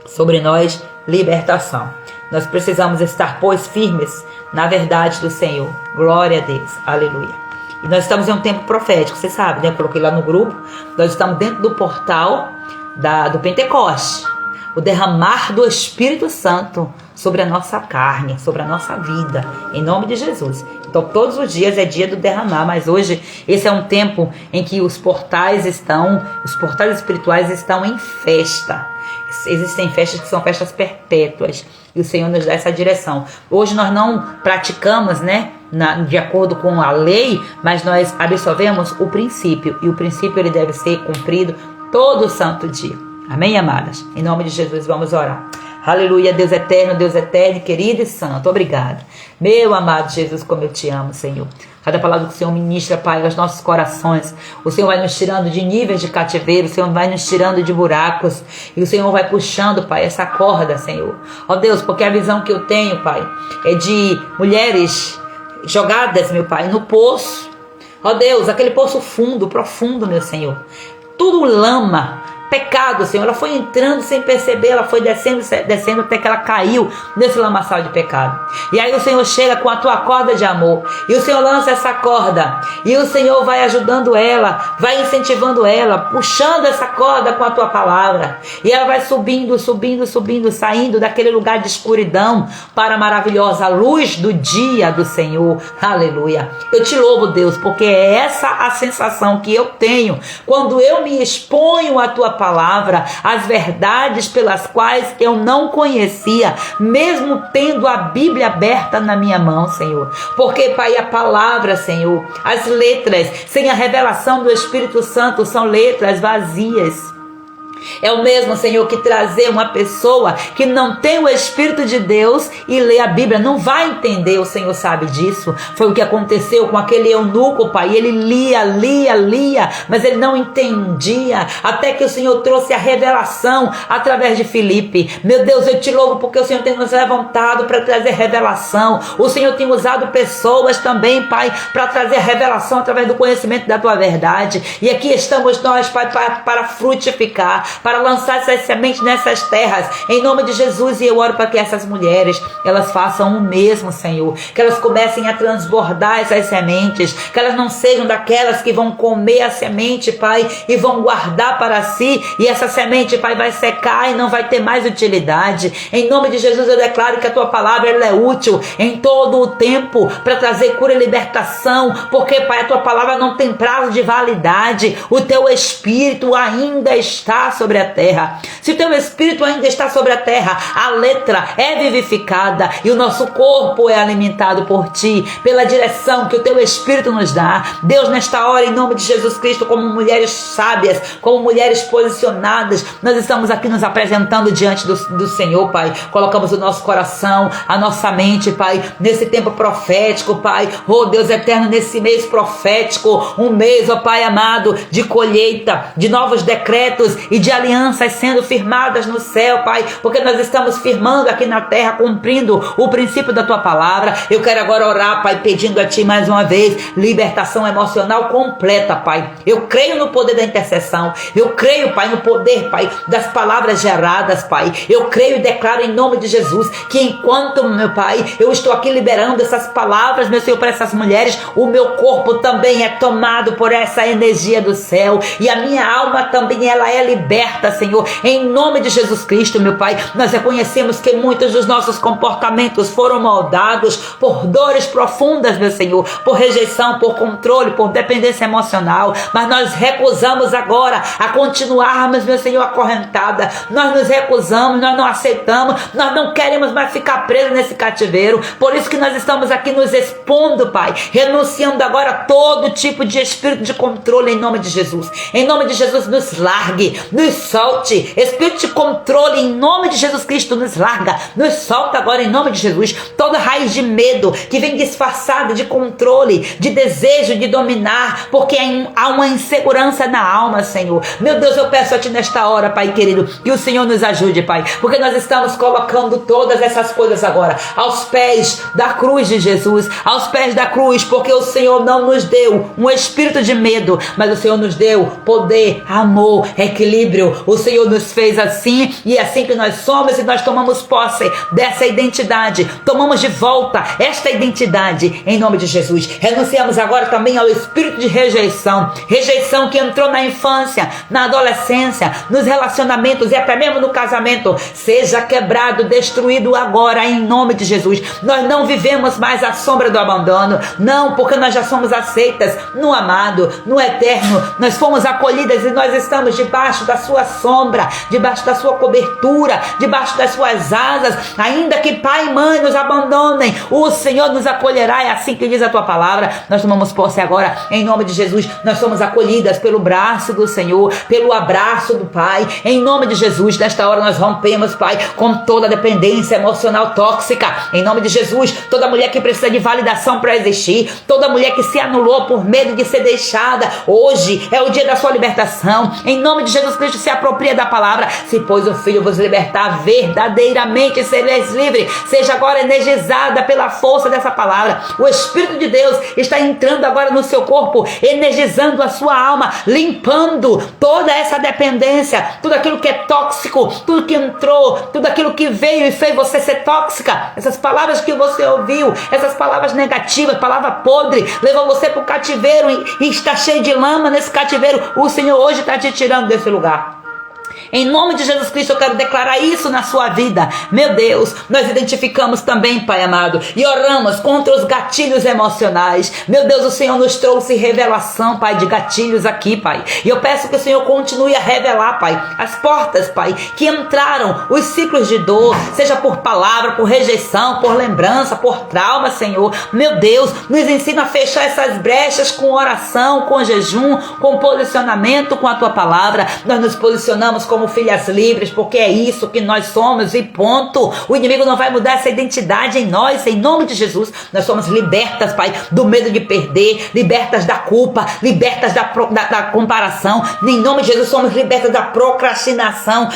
sobre nós libertação. Nós precisamos estar, pois, firmes na verdade do Senhor. Glória a Deus. Aleluia. E nós estamos em um tempo profético, você sabe, né? Eu coloquei lá no grupo. Nós estamos dentro do portal do Pentecoste. O derramar do Espírito Santo sobre a nossa carne, sobre a nossa vida, em nome de Jesus. Então todos os dias é dia do derramar, mas hoje esse é um tempo em que os portais espirituais estão em festa. Existem festas que são festas perpétuas e o Senhor nos dá essa direção. Hoje nós não praticamos, né, de acordo com a lei, mas nós absorvemos o princípio, e o princípio ele deve ser cumprido todo santo dia. Amém, amadas? Em nome de Jesus vamos orar. Aleluia, Deus eterno, querido e santo, obrigado. Meu amado Jesus, como eu te amo, Senhor. Cada palavra que o Senhor ministra, Pai, aos nossos corações, o Senhor vai nos tirando de níveis de cativeiro, o Senhor vai nos tirando de buracos, e o Senhor vai puxando, Pai, essa corda, Senhor. Ó Deus, porque a visão que eu tenho, Pai, é de mulheres jogadas, meu Pai, no poço. Ó Deus, aquele poço fundo, profundo, meu Senhor. Tudo lama, pecado, Senhor. Ela foi entrando sem perceber, ela foi descendo até que ela caiu nesse lamaçal de pecado. E aí o Senhor chega com a tua corda de amor, e o Senhor lança essa corda, e o Senhor vai ajudando ela, vai incentivando ela, puxando essa corda com a tua palavra, e ela vai subindo, saindo daquele lugar de escuridão para a maravilhosa luz do dia do Senhor. Aleluia. Eu te louvo, Deus, porque é essa a sensação que eu tenho quando eu me exponho à tua palavra, as verdades pelas quais eu não conhecia, mesmo tendo a Bíblia aberta na minha mão, Senhor. Porque, Pai, a palavra, Senhor, as letras, sem a revelação do Espírito Santo, são letras vazias. É o mesmo, Senhor, que trazer uma pessoa que não tem o Espírito de Deus e lê a Bíblia, não vai entender, o Senhor sabe disso. Foi o que aconteceu com aquele eunuco, Pai. Ele lia, mas ele não entendia, até que o Senhor trouxe a revelação através de Filipe. Meu Deus, eu te louvo porque o Senhor tem nos levantado para trazer revelação. O Senhor tem usado pessoas também, Pai, para trazer revelação através do conhecimento da Tua verdade. E aqui estamos nós, Pai, para frutificar, para lançar essas sementes nessas terras, em nome de Jesus. E eu oro para que essas mulheres, elas façam o mesmo, Senhor, que elas comecem a transbordar essas sementes, que elas não sejam daquelas que vão comer a semente, Pai, e vão guardar para si, e essa semente, Pai, vai secar e não vai ter mais utilidade. Em nome de Jesus eu declaro que a Tua palavra, ela é útil em todo o tempo, para trazer cura e libertação, porque, Pai, a Tua palavra não tem prazo de validade. O Teu Espírito ainda está sobre a terra. Se o Teu Espírito ainda está sobre a terra, a letra é vivificada e o nosso corpo é alimentado por Ti, pela direção que o Teu Espírito nos dá. Deus, nesta hora, em nome de Jesus Cristo, como mulheres sábias, como mulheres posicionadas, nós estamos aqui nos apresentando diante do Senhor, Pai. Colocamos o nosso coração, a nossa mente, Pai, nesse tempo profético, Pai. Oh, Deus eterno, nesse mês profético, um mês, ó Pai amado, de colheita, de novos decretos e de alianças sendo firmadas no céu, Pai, porque nós estamos firmando aqui na terra, cumprindo o princípio da Tua palavra. Eu quero agora orar, Pai, pedindo a Ti mais uma vez libertação emocional completa, Pai. Eu creio no poder da intercessão, eu creio, Pai, no poder, Pai, das palavras geradas, Pai. Eu creio e declaro em nome de Jesus que enquanto, meu Pai, eu estou aqui liberando essas palavras, meu Senhor, para essas mulheres, o meu corpo também é tomado por essa energia do céu e a minha alma também, ela é liberta, Senhor, em nome de Jesus Cristo, meu Pai. Nós reconhecemos que muitos dos nossos comportamentos foram moldados por dores profundas, meu Senhor, por rejeição, por controle, por dependência emocional, mas nós recusamos agora a continuarmos, meu Senhor, acorrentada. Nós nos recusamos, nós não aceitamos, nós não queremos mais ficar presos nesse cativeiro. Por isso que nós estamos aqui nos expondo, Pai, renunciando agora a todo tipo de espírito de controle, em nome de Jesus. Em nome de Jesus, nos largue, nos solte. Espírito de controle, em nome de Jesus Cristo, nos larga, nos solta agora, em nome de Jesus. Toda raiz de medo que vem disfarçada de controle, de desejo de dominar, porque há uma insegurança na alma, Senhor. Meu Deus, eu peço a Ti nesta hora, Pai querido, que o Senhor nos ajude, Pai, porque nós estamos colocando todas essas coisas agora aos pés da cruz de Jesus, aos pés da cruz, porque o Senhor não nos deu um espírito de medo, mas o Senhor nos deu poder, amor, equilíbrio. O Senhor nos fez assim, e é assim que nós somos, e nós tomamos posse dessa identidade, tomamos de volta esta identidade, em nome de Jesus. Renunciamos agora também ao espírito de rejeição que entrou na infância, na adolescência, nos relacionamentos e até mesmo no casamento. Seja quebrado, destruído agora, em nome de Jesus. Nós não vivemos mais à sombra do abandono, não, porque nós já somos aceitas no amado, no eterno. Nós fomos acolhidas e nós estamos debaixo da Sua sombra, debaixo da Sua cobertura, debaixo das Suas asas. Ainda que pai e mãe nos abandonem, o Senhor nos acolherá, é assim que diz a Tua palavra. Nós tomamos posse agora, em nome de Jesus. Nós somos acolhidas pelo braço do Senhor, pelo abraço do Pai, em nome de Jesus. Nesta hora nós rompemos, Pai, com toda dependência emocional tóxica, em nome de Jesus. Toda mulher que precisa de validação para existir, toda mulher que se anulou por medo de ser deixada, hoje é o dia da sua libertação, em nome de Jesus Cristo. Se apropria da palavra: se pois o Filho vos libertar, verdadeiramente sereis livre. Seja agora energizada pela força dessa palavra. O Espírito de Deus está entrando agora no seu corpo, energizando a sua alma, limpando toda essa dependência, tudo aquilo que é tóxico, tudo que entrou, tudo aquilo que veio e fez você ser tóxica. Essas palavras que você ouviu, essas palavras negativas, palavra podre, levou você para o cativeiro e está cheio de lama nesse cativeiro. O Senhor hoje está te tirando desse lugar. Em nome de Jesus Cristo, eu quero declarar isso na sua vida. Meu Deus, nós identificamos também, Pai amado, e oramos contra os gatilhos emocionais. Meu Deus, o Senhor nos trouxe revelação, Pai, de gatilhos aqui, Pai. E eu peço que o Senhor continue a revelar, Pai, as portas, Pai, que entraram, os ciclos de dor, seja por palavra, por rejeição, por lembrança, por trauma, Senhor. Meu Deus, nos ensina a fechar essas brechas com oração, com jejum, com posicionamento com a Tua palavra. Nós nos posicionamos com como filhas livres, porque é isso que nós somos e ponto. O inimigo não vai mudar essa identidade em nós, em nome de Jesus. Nós somos libertas, Pai, do medo de perder, libertas da culpa, libertas da comparação. Em nome de Jesus, somos libertas da procrastinação,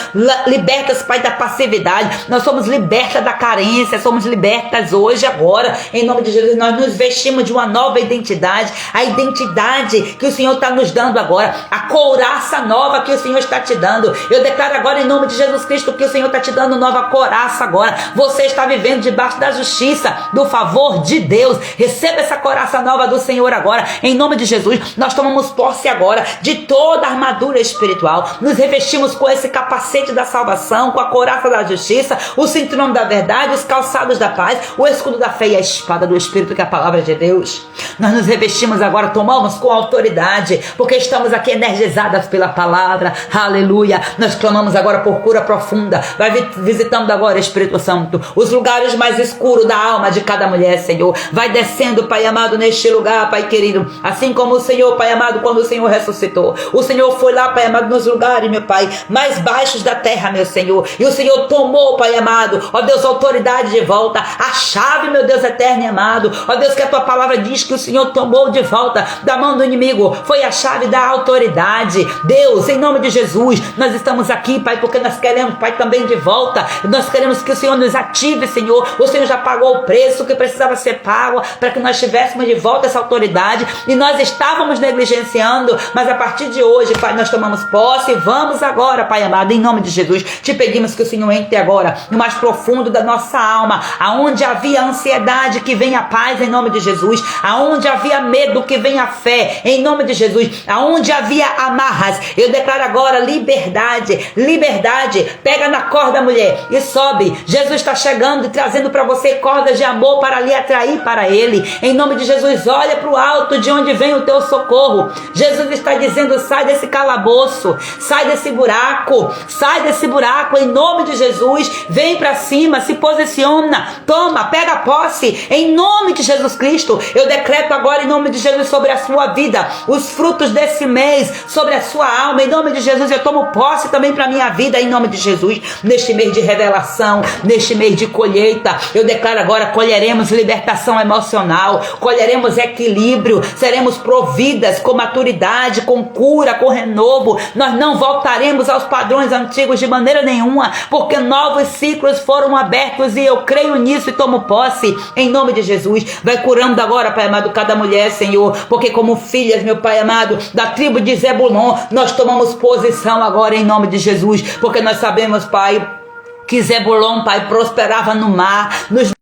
libertas, Pai, da passividade. Nós somos libertas da carência, somos libertas hoje, agora. Em nome de Jesus, nós nos vestimos de uma nova identidade, a identidade que o Senhor está nos dando agora, a couraça nova que o Senhor está te dando. Eu declaro agora em nome de Jesus Cristo que o Senhor está te dando nova couraça agora. Você está vivendo debaixo da justiça, do favor de Deus. Receba essa couraça nova do Senhor agora, em nome de Jesus. Nós tomamos posse agora de toda a armadura espiritual, nos revestimos com esse capacete da salvação, com a couraça da justiça, o cinturão da verdade, os calçados da paz, o escudo da fé e a espada do Espírito, que é a palavra de Deus. Nós nos revestimos agora, tomamos com autoridade, porque estamos aqui energizadas pela palavra. Aleluia. Nós clamamos agora por cura profunda. Vai visitando agora, Espírito Santo, os lugares mais escuros da alma de cada mulher, Senhor. Vai descendo, Pai amado, neste lugar, Pai querido, assim como o Senhor, Pai amado, quando o Senhor ressuscitou, o Senhor foi lá, Pai amado, nos lugares, meu Pai, mais baixos da terra, meu Senhor, e o Senhor tomou, Pai amado, ó Deus, autoridade de volta, a chave, meu Deus eterno e amado, ó Deus, que a tua palavra diz que o Senhor tomou de volta da mão do inimigo, foi a chave da autoridade. Deus, em nome de Jesus, nós estamos aqui, Pai, porque nós queremos, Pai, também de volta. Nós queremos que o Senhor nos ative, Senhor. O Senhor já pagou o preço que precisava ser pago para que nós tivéssemos de volta essa autoridade, e nós estávamos negligenciando, mas a partir de hoje, Pai, nós tomamos posse. Vamos agora, Pai amado, em nome de Jesus, te pedimos que o Senhor entre agora no mais profundo da nossa alma, aonde havia ansiedade, que venha a paz em nome de Jesus, aonde havia medo, que venha a fé em nome de Jesus, aonde havia amarras, eu declaro agora liberdade, liberdade. Pega na corda, mulher, e sobe. Jesus está chegando e trazendo para você cordas de amor para lhe atrair para Ele, em nome de Jesus. Olha para o alto, de onde vem o teu socorro. Jesus está dizendo: sai desse calabouço, sai desse buraco, em nome de Jesus. Vem para cima, se posiciona, toma, pega posse, em nome de Jesus Cristo. Eu decreto agora em nome de Jesus sobre a sua vida, os frutos desse mês, sobre a sua alma, em nome de Jesus. Eu tomo posse também para a minha vida, em nome de Jesus, neste mês de revelação, neste mês de colheita. Eu declaro agora: colheremos libertação emocional, colheremos equilíbrio, seremos providas com maturidade, com cura, com renovo. Nós não voltaremos aos padrões antigos de maneira nenhuma, porque novos ciclos foram abertos, e eu creio nisso e tomo posse, em nome de Jesus. Vai curando agora, Pai amado, cada mulher, Senhor, porque como filhas, meu Pai amado, da tribo de Zebulon, nós tomamos posição agora em nome de Jesus, porque nós sabemos, Pai, que Zebulon, Pai, prosperava no mar, nos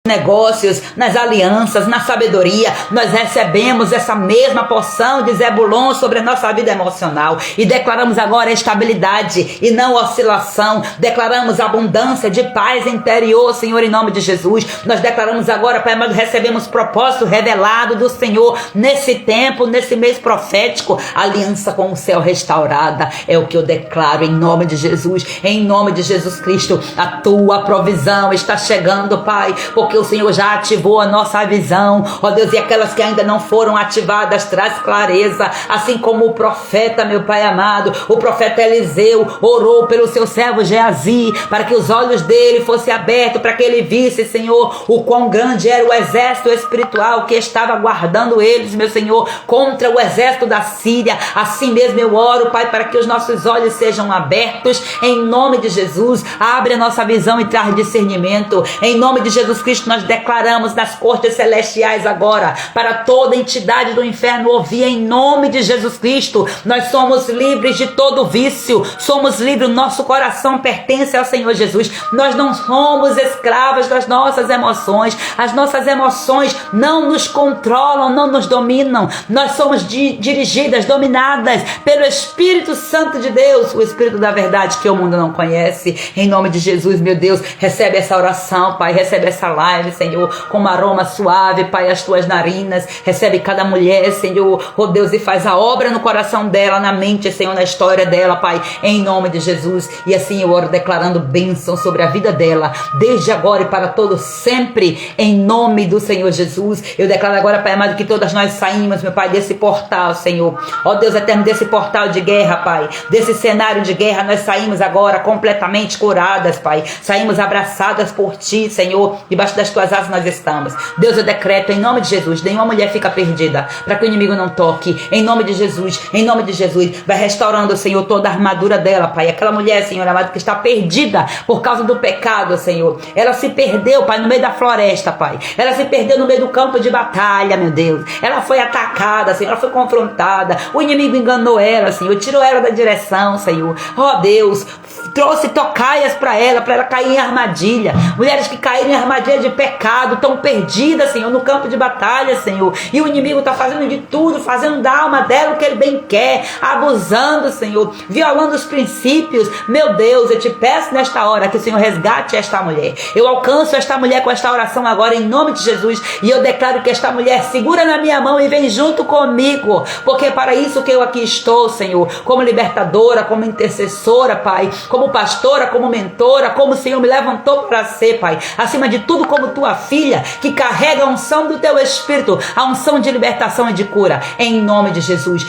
negócios, nas alianças, na sabedoria. Nós recebemos essa mesma porção de Zebulon sobre a nossa vida emocional, e declaramos agora estabilidade e não oscilação. Declaramos abundância de paz interior, Senhor, em nome de Jesus. Nós declaramos agora, Pai amado, recebemos propósito revelado do Senhor nesse tempo, nesse mês profético. Aliança com o céu restaurada é o que eu declaro em nome de Jesus, em nome de Jesus Cristo. A tua provisão está chegando, Pai, porque o Senhor já ativou a nossa visão, ó Deus, e aquelas que ainda não foram ativadas, traz clareza, assim como o profeta, meu Pai amado, o profeta Eliseu orou pelo seu servo Geazi, para que os olhos dele fossem abertos, para que ele visse, Senhor, o quão grande era o exército espiritual que estava guardando eles, meu Senhor, contra o exército da Síria. Assim mesmo eu oro, Pai, para que os nossos olhos sejam abertos, em nome de Jesus. Abre a nossa visão e traz discernimento, em nome de Jesus Cristo. Nós declaramos nas cortes celestiais agora, para toda entidade do inferno ouvir, em nome de Jesus Cristo. Nós somos livres de todo vício, somos livres, nosso coração pertence ao Senhor Jesus. Nós não somos escravas das nossas emoções, as nossas emoções não nos controlam, não nos dominam. Nós somos dirigidas, dominadas pelo Espírito Santo de Deus, o Espírito da verdade que o mundo não conhece. Em nome de Jesus, meu Deus, recebe essa oração, Pai, recebe essa live, perfumares, Senhor, com aroma suave, Pai, as tuas narinas. Recebe cada mulher, Senhor, oh Deus, e faz a obra no coração dela, na mente, Senhor, na história dela, Pai, em nome de Jesus. E assim eu oro declarando bênção sobre a vida dela, desde agora e para todo sempre, em nome do Senhor Jesus. Eu declaro agora, Pai amado, que todas nós saímos, meu Pai, desse portal, Senhor, ó Deus eterno, desse portal de guerra, Pai, desse cenário de guerra. Nós saímos agora completamente curadas, Pai, saímos abraçadas por Ti, Senhor, debaixo das Tuas asas nós estamos. Deus, eu decreto em nome de Jesus, nenhuma mulher fica perdida, para que o inimigo não toque, em nome de Jesus, vai restaurando, Senhor, toda a armadura dela, Pai, aquela mulher, Senhor amado, que está perdida por causa do pecado, Senhor, ela se perdeu, Pai, no meio da floresta, Pai, ela se perdeu no meio do campo de batalha, meu Deus, ela foi atacada, Senhor, ela foi confrontada, o inimigo enganou ela, Senhor, tirou ela da direção, Senhor, ó Deus, trouxe tocaias para ela cair em armadilha. Mulheres que caíram em armadilha de pecado, estão perdidas, Senhor, no campo de batalha, Senhor, e o inimigo está fazendo de tudo, fazendo da alma dela o que ele bem quer, abusando, Senhor, violando os princípios. Meu Deus, eu te peço nesta hora que o Senhor resgate esta mulher. Eu alcanço esta mulher com esta oração agora em nome de Jesus, e eu declaro que esta mulher segura na minha mão e vem junto comigo, porque é para isso que eu aqui estou, Senhor, como libertadora, como intercessora, Pai, como pastora, como mentora, como o Senhor me levantou para ser, Pai, acima de tudo como tua filha, que carrega a unção do teu Espírito, a unção de libertação e de cura, em nome de Jesus,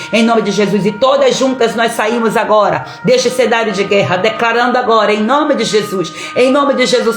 e todas juntas nós saímos agora deste cenário de guerra, declarando agora, em nome de Jesus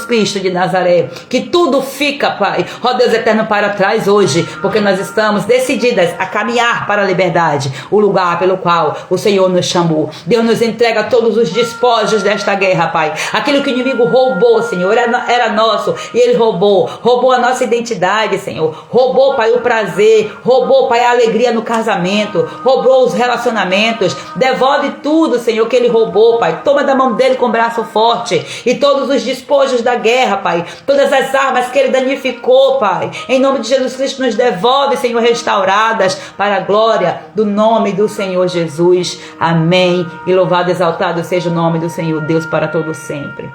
Cristo de Nazaré, que tudo fica, Pai, ó Deus eterno, para trás hoje, porque nós estamos decididas a caminhar para a liberdade, o lugar pelo qual o Senhor nos chamou. Deus nos entrega todos os despojos desta guerra, Pai, aquilo que o inimigo roubou, Senhor, era nosso, e ele roubou a nossa identidade, Senhor, roubou, Pai, o prazer, roubou, Pai, a alegria no casamento, roubou os relacionamentos. Devolve tudo, Senhor, que ele roubou, Pai, toma da mão dele com o braço forte, e todos os despojos da guerra, Pai, todas as armas que ele danificou, Pai, em nome de Jesus Cristo, nos devolve, Senhor, restauradas para a glória do nome do Senhor Jesus, amém, e louvado e exaltado seja o nome do Senhor Deus para todo sempre.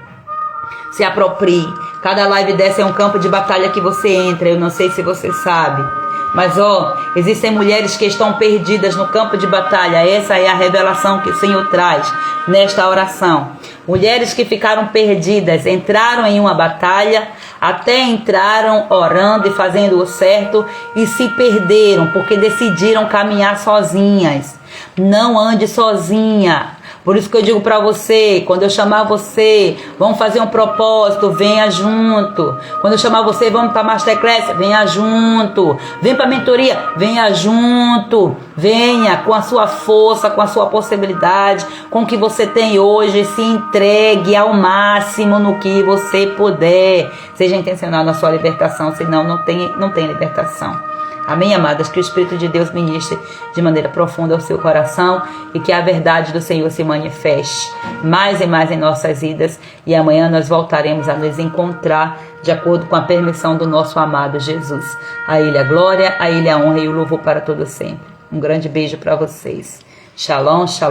Se aproprie, cada live dessa é um campo de batalha que você entra, eu não sei se você sabe, mas existem mulheres que estão perdidas no campo de batalha. Essa é a revelação que o Senhor traz nesta oração. Mulheres que ficaram perdidas, entraram em uma batalha, até entraram orando e fazendo o certo e se perderam porque decidiram caminhar sozinhas. Não ande sozinha. Por isso que eu digo para você, quando eu chamar você, vamos fazer um propósito, venha junto. Quando eu chamar você, vamos para Masterclass, venha junto. Vem para mentoria, venha junto. Venha com a sua força, com a sua possibilidade, com o que você tem hoje, se entregue ao máximo no que você puder. Seja intencional na sua libertação, senão não tem libertação. Amém, amadas? Que o Espírito de Deus ministre de maneira profunda ao seu coração e que a verdade do Senhor se manifeste mais e mais em nossas vidas. E amanhã nós voltaremos a nos encontrar de acordo com a permissão do nosso amado Jesus. A Ele a glória, a Ele a honra e o louvor para todo sempre. Um grande beijo para vocês. Shalom, shalom.